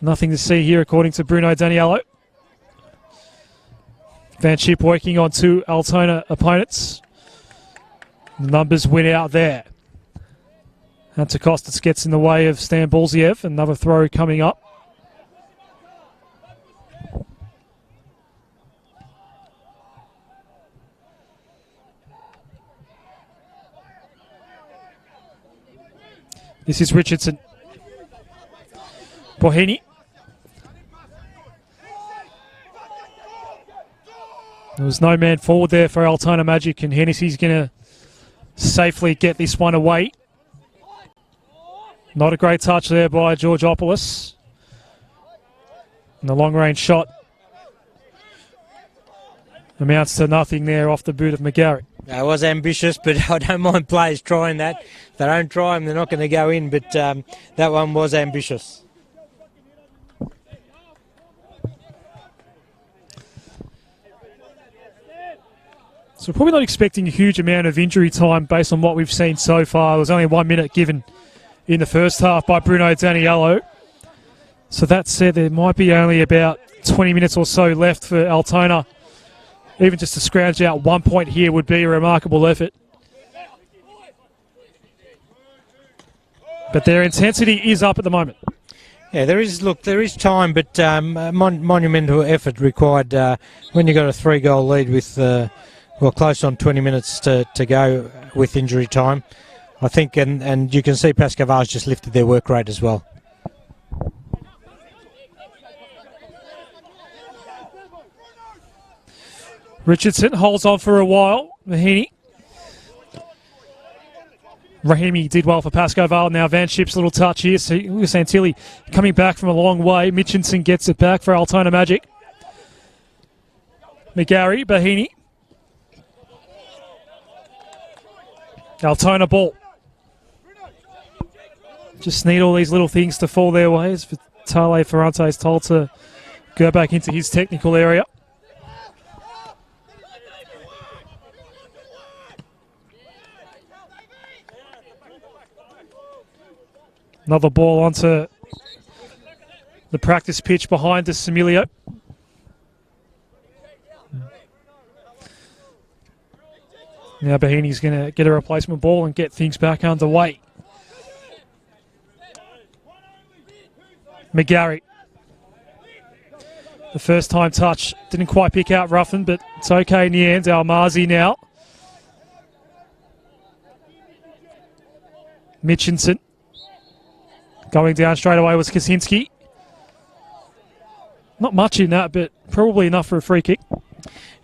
Speaker 1: Nothing to see here according to Bruno Daniello. Van Schip working on 2 Altona opponents. The numbers win out there. Hatzakostas gets in the way of Stan Bulziev. Another throw coming up. This is Richardson. Bohini. There was no man forward there for Altona Magic, and Hennessy's going to safely get this one away. Not a great touch there by Georgopoulos. And the long-range shot amounts to nothing there off the boot of McGarry.
Speaker 2: It was ambitious, but I don't mind players trying that. If they don't try them, they're not going to go in, but that one was ambitious.
Speaker 1: So we're probably not expecting a huge amount of injury time based on what we've seen so far. There was only 1 minute given in the first half by Bruno Daniello. So that said, there might be only about 20 minutes or so left for Altona Even just to scrounge out 1 point here would be a remarkable effort. But their intensity is up at the moment.
Speaker 2: Yeah, there is time, but monumental effort required when you've got a 3-goal lead with, close on 20 minutes to go with injury time. I think, and you can see Pascoe's just lifted their work rate as well.
Speaker 1: Richardson holds on for a while. Rahimi did well for Pascoe Vale. Now Van Schip's little touch here. So Santilli coming back from a long way. Mitchinson gets it back for Altona Magic. McGarry, Bahini. Altona ball. Just need all these little things to fall their way. As Vitale Ferrante is told to go back into his technical area. Another ball onto the practice pitch behind us, Emilio. Now Bahini's going to get a replacement ball and get things back underway. McGarry. The first time touch didn't quite pick out Ruffin, but it's okay in the end. Almazi now. Mitchinson. Going down straight away was Kaczynski. Not much in that, but probably enough for a free kick.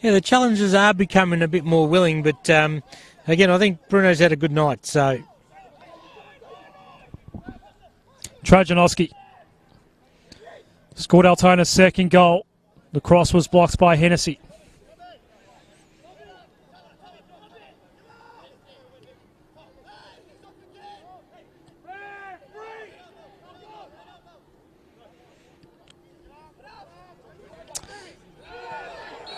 Speaker 2: Yeah, the challengers are becoming a bit more willing, but again, I think Bruno's had a good night. So,
Speaker 1: Trajanowski scored Altona's second goal. The cross was blocked by Hennessy.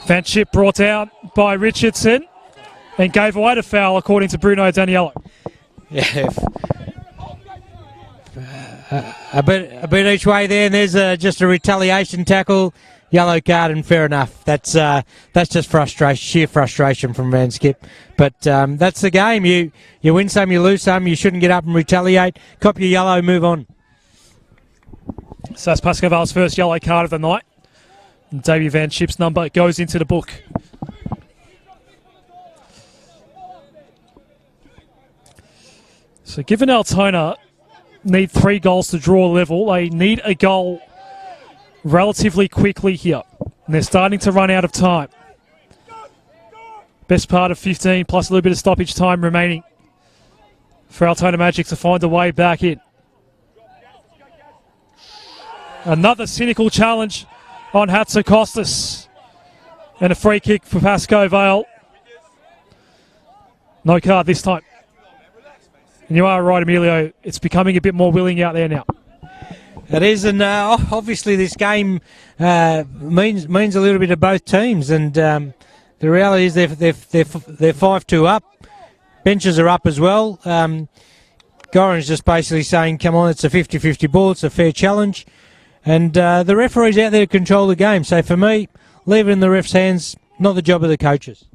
Speaker 1: Van Schip brought down by Richardson and gave away the foul, according to Bruno Daniello.
Speaker 2: Yeah, a bit each way there, and there's just a retaliation tackle, yellow card, and fair enough. That's just frustration, sheer frustration from Van Schip. But that's the game. You win some, you lose some. You shouldn't get up and retaliate. Cop your yellow, move on.
Speaker 1: So that's Pascoe Vale's first yellow card of the night. And Davey Van Schip's number goes into the book. So given Altona need 3 goals to draw level, they need a goal relatively quickly here. And they're starting to run out of time. Best part of 15 plus a little bit of stoppage time remaining for Altona Magic to find a way back in. Another cynical challenge on Hatzakostas. And a free kick for Pascoe Vale. No card this time. And you are right, Emilio. It's becoming a bit more willing out there now.
Speaker 2: It is, and obviously this game means a little bit of both teams. And the reality is they're 5-2 up. Benches are up as well. Goran's just basically saying, come on, it's a 50-50 ball. It's a fair challenge. And the referee's out there to control the game. So for me, leave it in the ref's hands, not the job of the coaches.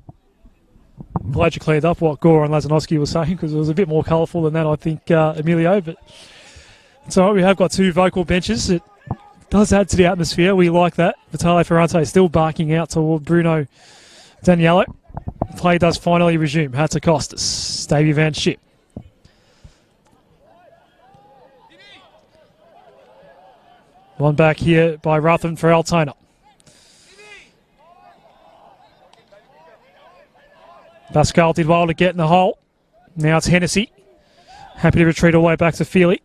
Speaker 1: I'm glad you cleared up what Goran Lazanowski was saying, because it was a bit more colourful than that, I think, Emilio. But it's all right, we have got 2 vocal benches. It does add to the atmosphere. We like that. Vitale Ferrante still barking out toward Bruno Daniello. Play does finally resume. Hatzakostas, Davey Van Schip. One back here by Ruffin for Altona. Pascal did well to get in the hole. Now it's Hennessy. Happy to retreat all the way back to Feely.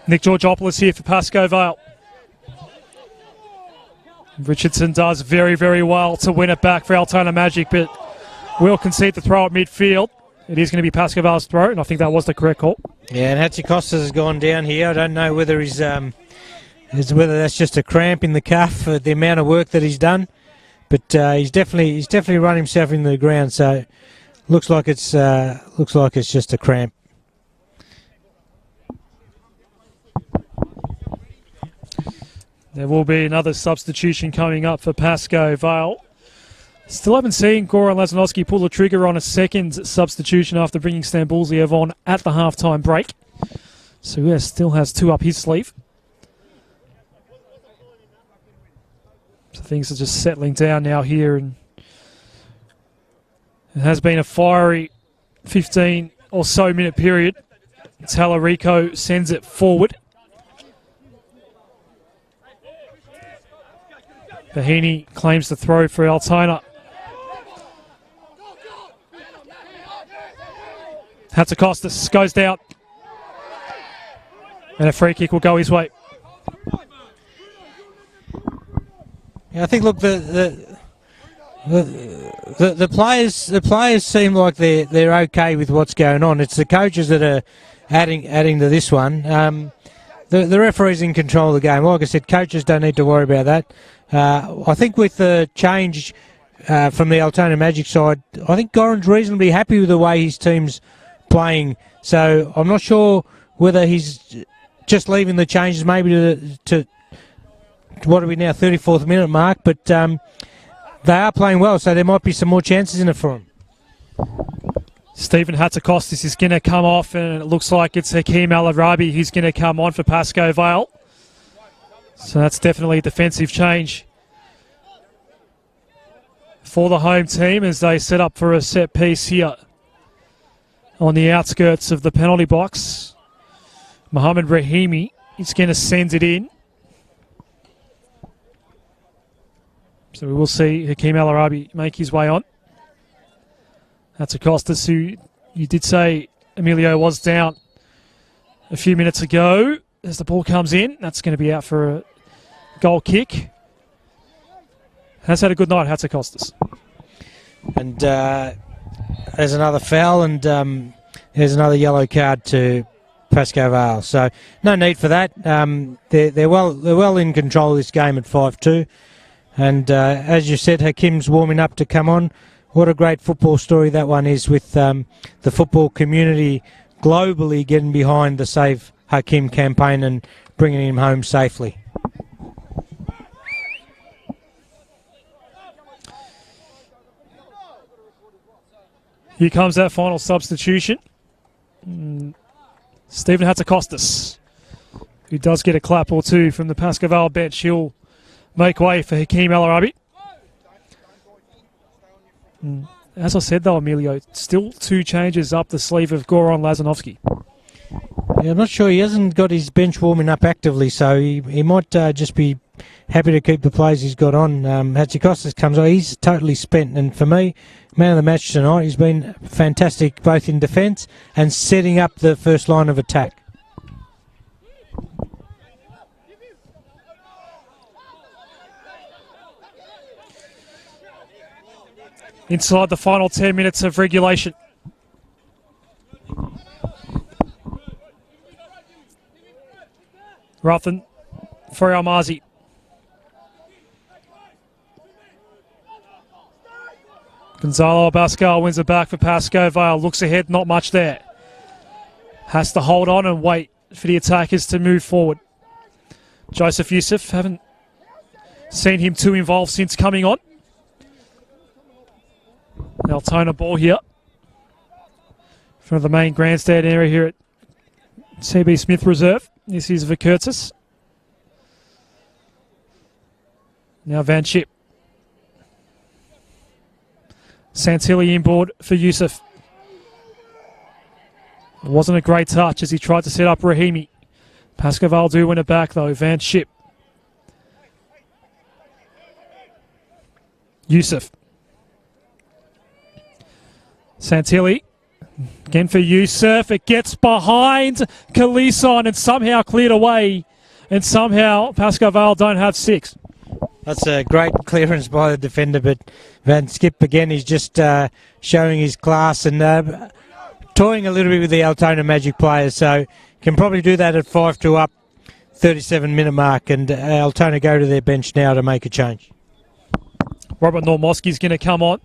Speaker 1: Nick Georgopoulos here for Pascoe Vale. Richardson does very, very well to win it back for Altona Magic, but will concede the throw at midfield. It is going to be Pascoe Vale's throw, and I think that was the correct call.
Speaker 2: Yeah, and Hatzakostas has gone down here. I don't know whether he's Is whether that's just a cramp in the calf for the amount of work that he's done, but he's definitely run himself into the ground. So looks like it's just a cramp.
Speaker 1: There will be another substitution coming up for Pascoe Vale. Still haven't seen Goran Lazanovski pull the trigger on a second substitution after bringing Stambulziev on at the halftime break. So yeah, still has 2 up his sleeve. So things are just settling down now here, and it has been a fiery 15 or so minute period. Tallarico sends it forward. Bahini claims the throw for Altona. Hatzakostas goes down. And a free kick will go his way.
Speaker 2: Yeah, I think, look, the players seem like they're okay with what's going on. It's the coaches that are adding to this one. The referee's in control of the game. Like I said, coaches don't need to worry about that. I think with the change from the Altona Magic side, I think Goran's reasonably happy with the way his team's playing. So I'm not sure whether he's just leaving the changes maybe to what are we now, 34th minute mark, but they are playing well, so there might be some more chances in it for him.
Speaker 1: Stephen Hatzakostas is going to come off, and it looks like it's Hakeem Al-Arabi who's going to come on for Pascoe Vale. So that's definitely a defensive change for the home team as they set up for a set piece here on the outskirts of the penalty box. Mohamed Rahimi is going to send it in. So we will see Hakeem Al-Arabi make his way on. That's Hatzakostas, who you did say, Emilio, was down a few minutes ago. As the ball comes in, that's going to be out for a goal kick. Has had a good night, Hatzakostas.
Speaker 2: And there's another foul, and there's another yellow card to Pascoe Vale. So no need for that. They're well in control of this game at 5-2. And as you said, Hakeem's warming up to come on. What a great football story that one is, with the football community globally getting behind the Save Hakeem campaign and bringing him home safely.
Speaker 1: Here comes that final substitution. Stephen Hatzakostas, who does get a clap or two from the Pascoe Vale bench. He'll make way for Hakeem Al-Arabi. As I said, though, Emilio, still 2 changes up the sleeve of Goran Lazanovski.
Speaker 2: Yeah, I'm not sure. He hasn't got his bench warming up actively, so he might just be happy to keep the players he's got on. Hatzakostas comes on. He's totally spent, and for me, man of the match tonight, he's been fantastic both in defence and setting up the first line of attack.
Speaker 1: Inside the final 10 minutes of regulation. Ruthin for Almazi. Gonzalo Abascal wins it back for Pascoe Vale. Looks ahead, not much there. Has to hold on and wait for the attackers to move forward. Joseph Youssef, haven't seen him too involved since coming on. Altona ball here. In front of the main grandstand area here at CB Smith Reserve. This is Vikertis. Now Van Schip. Santilli inboard for Youssef. It wasn't a great touch as he tried to set up Rahimi. Pascoe Vale do win it back though. Van Schip. Youssef. Santilli. Again for Youssef. It gets behind Kalison and somehow cleared away. And somehow Pascoe Vale don't have 6.
Speaker 2: That's a great clearance by the defender, but Van Schip again is just showing his class and toying a little bit with the Altona Magic players. So can probably do that at 5-2 up. 37-minute mark, and Altona go to their bench now to make a change.
Speaker 1: Robert Normoski's going to come on.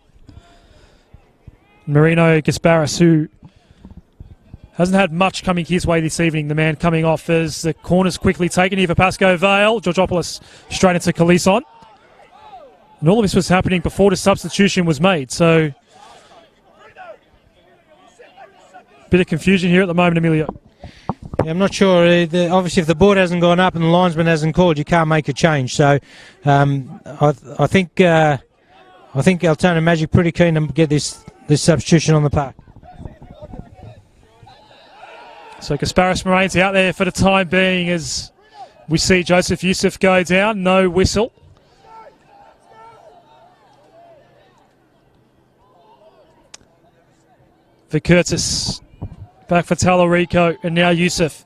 Speaker 1: Marino Gasparis, who hasn't had much coming his way this evening, the man coming off as the corner's quickly taken here for Pascoe Vale. Georgopoulos straight into Kalison. And all of this was happening before the substitution was made, so bit of confusion here at the moment, Emilio.
Speaker 2: Yeah, I'm not sure. Obviously, if the board hasn't gone up and the linesman hasn't called, you can't make a change. So I think Altona Magic pretty keen to get this substitution on the park.
Speaker 1: So Gasparis remains out there for the time being as we see Joseph Youssef go down. No whistle. For Curtis. Back for Tallarico and now Youssef.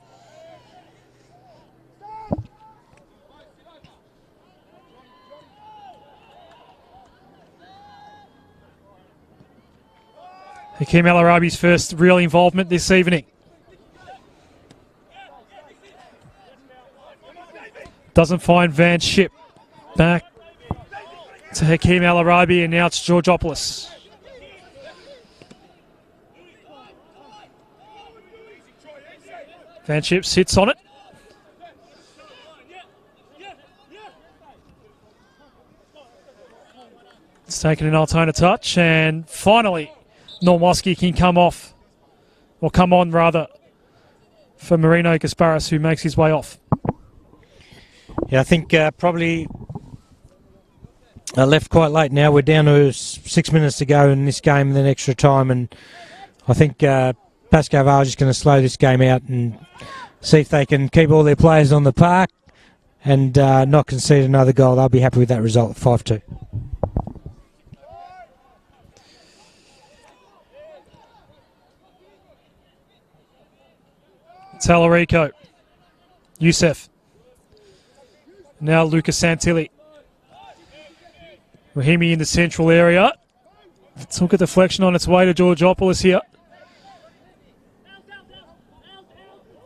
Speaker 1: Hakeem El Arabi's first real involvement this evening. Doesn't find Van Schip. Back to Hakeem El Arabi and now it's Georgopoulos. Van Schip sits on it. It's taken an Altona touch, and finally Normoski can come off, or come on rather, for Marino Gasparis, who makes his way off.
Speaker 2: Yeah, I think probably left quite late now. We're down to 6 minutes to go in this game, then extra time, and I think Pascoe Vale is just going to slow this game out and see if they can keep all their players on the park and not concede another goal. They'll be happy with that result, 5-2.
Speaker 1: Tallarico. Youssef. Now Lucas Santilli. Rahimi in the central area. Took a deflection on its way to Georgopoulos here.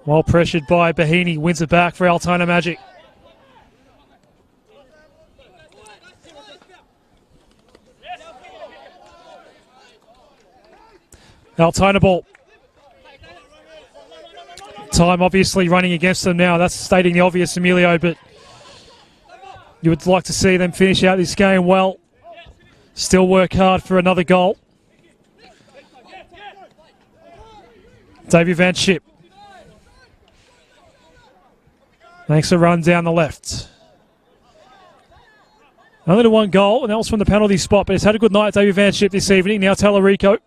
Speaker 1: While pressured by Bahini, wins it back for Altona Magic. Altona ball. Time obviously running against them now. That's stating the obvious, Emilio, but you would like to see them finish out this game well. Still work hard for another goal. Davey Van Schip. Makes a run down the left. Only to one goal, and that was from the penalty spot, but he's had a good night, Davey Van Schip, this evening. Now Tallarico.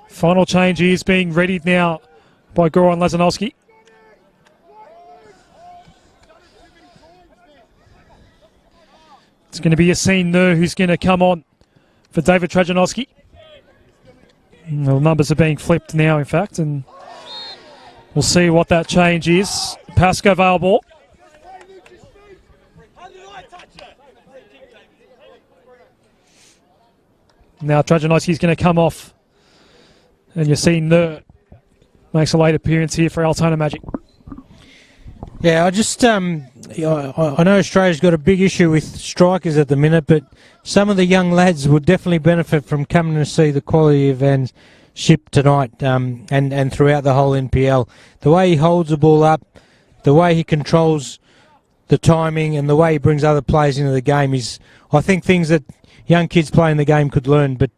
Speaker 1: Final change is being readied now by Goran Lazanowski. It's going to be Yassine Nur who's going to come on for David Trajanowski. The numbers are being flipped now, in fact, and we'll see what that change is. Pascoe Vale ball. Now Trajanowski's going to come off. And Yassine Nur makes a late appearance here for Altona Magic.
Speaker 2: Yeah, I know Australia's got a big issue with strikers at the minute, but some of the young lads would definitely benefit from coming to see the quality of Van Schip tonight and throughout the whole NPL. The way he holds the ball up, the way he controls the timing, and the way he brings other players into the game is, I think, things that young kids playing the game could learn. But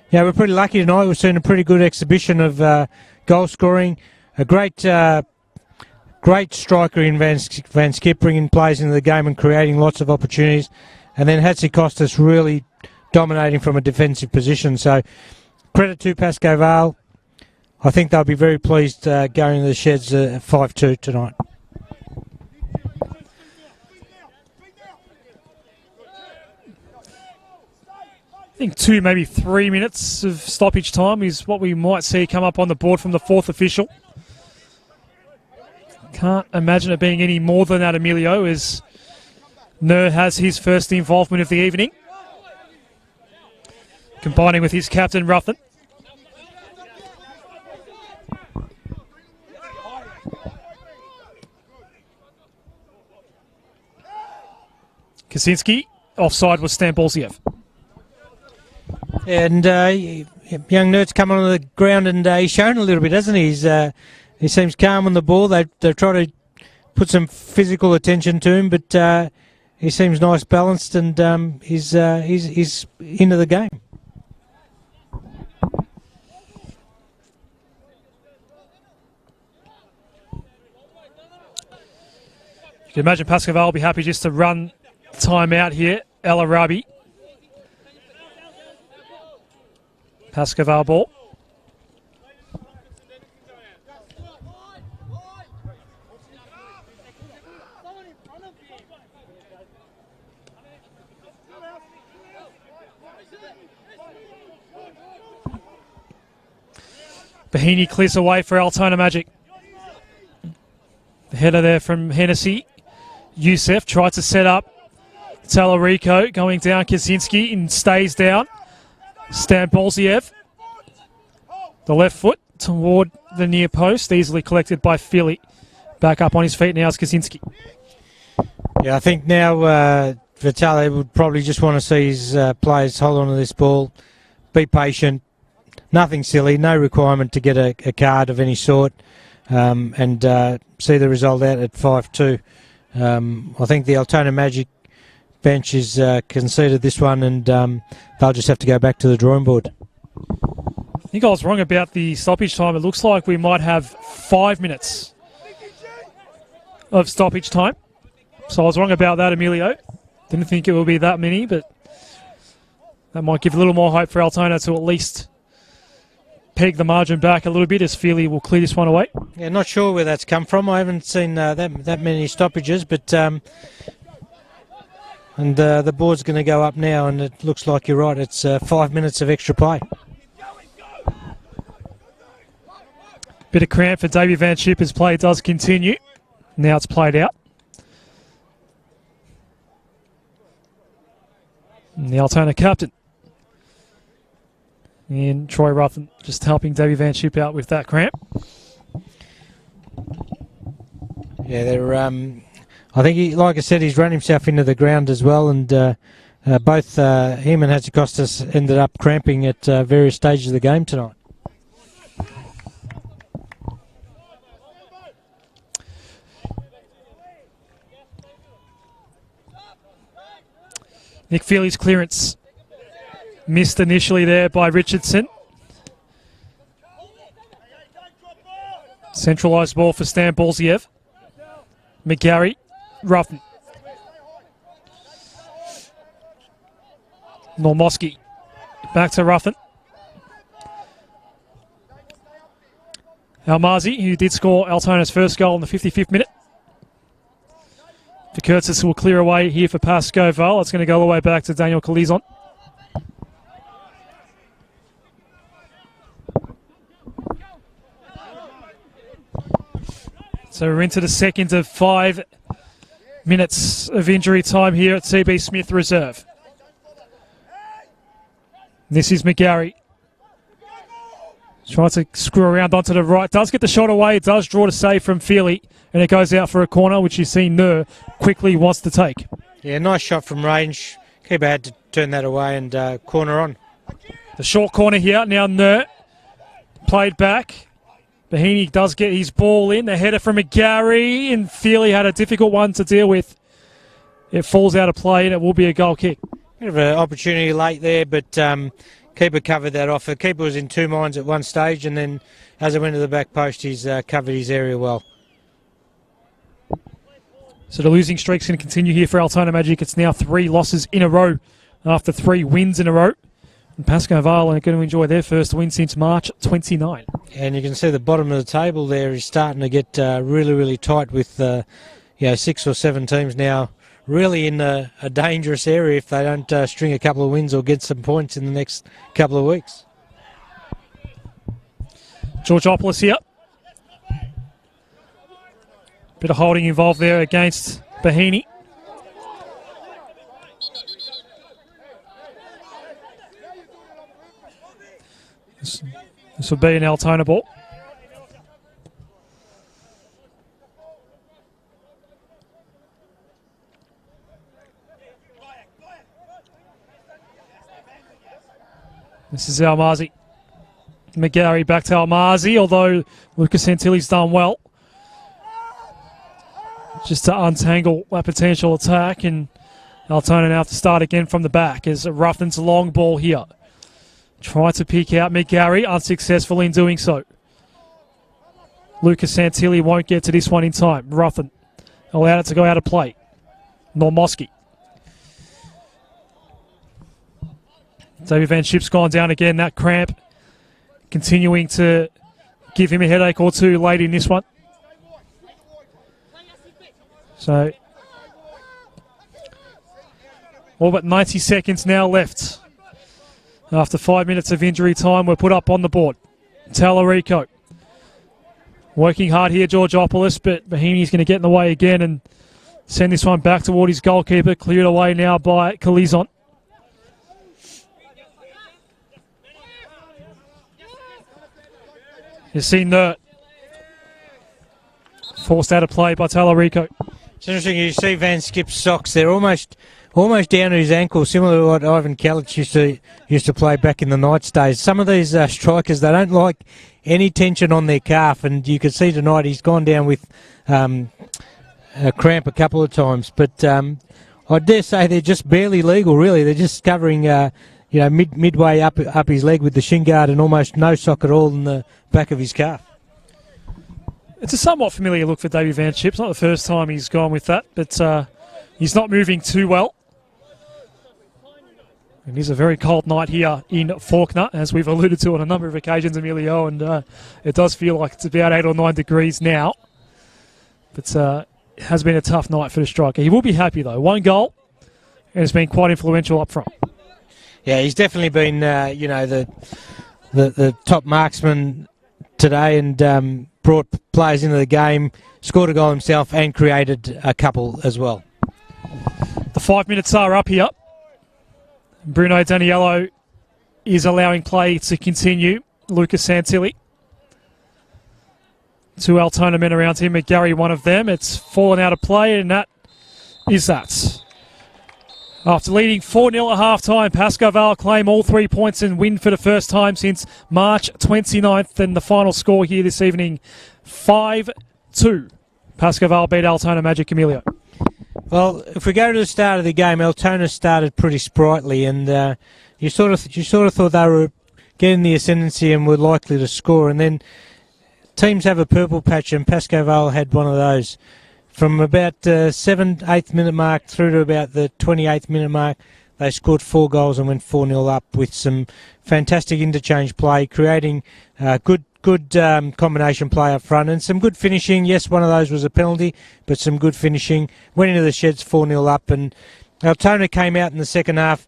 Speaker 2: yeah, we're pretty lucky tonight. We've seen a pretty good exhibition of goal scoring. A great striker in Van Schip, bringing players into the game and creating lots of opportunities. And then Hatzikostas really dominating from a defensive position. So credit to Pascoe Vale. I think they'll be very pleased going to the sheds 5-2 tonight.
Speaker 1: I think 2, maybe 3 minutes of stoppage time is what we might see come up on the board from the fourth official. Can't imagine it being any more than that, Emilio, as Nur has his first involvement of the evening, combining with his captain, Ruffin. Kaczynski. Offside was Stambolsiev.
Speaker 2: And young Nert's come on the ground and he's shown a little bit, hasn't he? He seems calm on the ball. They try to put some physical attention to him, but he seems nice, balanced, and he's into the game.
Speaker 1: You can imagine Pascoe will be happy just to run time out here. El Arabi. Pascoe ball. Bahini clears away for Altona Magic. The header there from Hennessy. Youssef tries to set up Talarico going down. Kaczynski and stays down. Stambolsiev. The left foot toward the near post. Easily collected by Philly. Back up on his feet now is Kaczynski.
Speaker 2: Yeah, I think now Vitale would probably just want to see his players hold on to this ball. Be patient. Nothing silly. No requirement to get a card of any sort. And see the result out at 5-2. I think the Altona Magic bench is conceded this one, and they'll just have to go back to the drawing board.
Speaker 1: I think I was wrong about the stoppage time. It looks like we might have 5 minutes of stoppage time. So I was wrong about that, Emilio. Didn't think it would be that many, but that might give a little more hope for Altona to at least peg the margin back a little bit as Feely will clear this one away.
Speaker 2: Yeah, not sure where that's come from. I haven't seen that many stoppages, but and the board's going to go up now, and it looks like you're right. It's 5 minutes of extra play.
Speaker 1: Bit of cramp for Davey Van Schip as play does continue. Now it's played out. And the Altona captain. And Troy Ruffin just helping Davey Van Schip out with that cramp.
Speaker 2: Yeah, they're. I think, like I said, he's run himself into the ground as well, and both him and Hatzikostas ended up cramping at various stages of the game tonight.
Speaker 1: Nick Feely's clearance missed initially there by Richardson. Centralised ball for Stambolsiev. McGarry, Ruffin. Normoski, back to Ruffin. Almazi, who did score Altona's first goal in the 55th minute. De Curtis will clear away here for Pascoe Vale. It's going to go all the way back to Daniel Colizon. So we're into the second of 5 minutes of injury time here at CB Smith Reserve. This is McGarry. Tries to screw around onto the right. Does get the shot away. It does draw to save from Feely. And it goes out for a corner, which you see Nur quickly wants to take.
Speaker 2: Yeah, nice shot from range. Keeper had to turn that away and corner on.
Speaker 1: The short corner here. Now Nur played back. Bahini does get his ball in. The header from McGarry. And Feely had a difficult one to deal with. It falls out of play and it will be a goal kick.
Speaker 2: Bit of an opportunity late there, but keeper covered that off. The keeper was in two minds at one stage, and then as it went to the back post, he's covered his area well.
Speaker 1: So the losing streak's going to continue here for Altona Magic. It's now 3 losses in a row after 3 wins in a row. And Pascoe Vale are going to enjoy their first win since March 29.
Speaker 2: And you can see the bottom of the table there is starting to get really, really tight with 6 or 7 teams now really in a dangerous area if they don't string a couple of wins or get some points in the next couple of weeks.
Speaker 1: Georgopoulos here. Bit of holding involved there against Bahini. This will be an Altona ball. This is Almazi. McGarry back to Almazi, although Lucas Santilli's done well. Just to untangle that potential attack, and Altona now have to start again from the back as Ruffin's long ball here. Trying to pick out McGarry, unsuccessful in doing so. Lucas Santilli won't get to this one in time. Ruffin allowed it to go out of play. Normoski. David Van Schip's gone down again. That cramp continuing to give him a headache or two late in this one. So, all but 90 seconds now left. After 5 minutes of injury time, we're put up on the board. Tallarico working hard here, Georgopoulos, but Bohemian's going to get in the way again and send this one back toward his goalkeeper. Cleared away now by Calizon. You see Nert forced out of play by Tallarico.
Speaker 2: It's interesting, you see Van Skip's socks, they're almost down to his ankle, similar to what Ivan Kalic used to play back in the Knights days. Some of these strikers, they don't like any tension on their calf, and you can see tonight he's gone down with a cramp a couple of times. But I dare say they're just barely legal, really. They're just covering midway up his leg with the shin guard and almost no sock at all in the back of his calf.
Speaker 1: It's a somewhat familiar look for Davey Van Schip. It's not the first time he's gone with that, but he's not moving too well. It is a very cold night here in Fawkner, as we've alluded to on a number of occasions, Emilio, and it does feel like it's about 8 or 9 degrees now. But it has been a tough night for the striker. He will be happy, though. 1 goal, and it's been quite influential up front.
Speaker 2: Yeah, he's definitely been, the top marksman today, and brought players into the game, scored a goal himself, and created a couple as well.
Speaker 1: The 5 minutes are up here. Bruno Daniello is allowing play to continue. Lucas Santilli. 2 Altona men around him. McGarry, one of them. It's fallen out of play, and that is that. After leading 4-0 at half-time, Pascoe Vale claim all 3 points and win for the first time since March 29th. And the final score here this evening, 5-2. Pascoe Vale beat Altona Magic. Emilio.
Speaker 2: Well, if we go to the start of the game, Altona started pretty sprightly, and you sort of thought they were getting the ascendancy and were likely to score. And then teams have a purple patch, and Pascoe Vale had one of those. From about 7th, 8th minute mark through to about the 28th minute mark, they scored 4 goals and went 4-0 up with some fantastic interchange play, creating good combination play up front and some good finishing. Yes, one of those was a penalty, but some good finishing. Went into the sheds 4-0 up, and Altona came out in the second half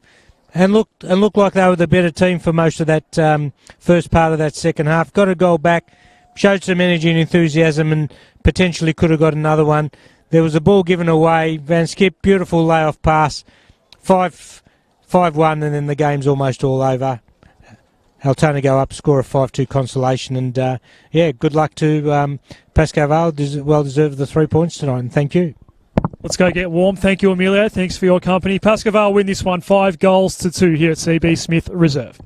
Speaker 2: and looked like they were the better team for most of that first part of that second half. Got a goal back, showed some energy and enthusiasm, and potentially could have got another one. There was a ball given away. Van Skip, beautiful layoff pass, 5-1, and then the game's almost all over. Altona go up, score a 5-2 consolation, and good luck to Pascoe Vale. Well deserved the 3 points tonight, and thank you.
Speaker 1: Let's go get warm. Thank you, Emilio. Thanks for your company. Pascoe Vale win this one 5-2 here at CB Smith Reserve.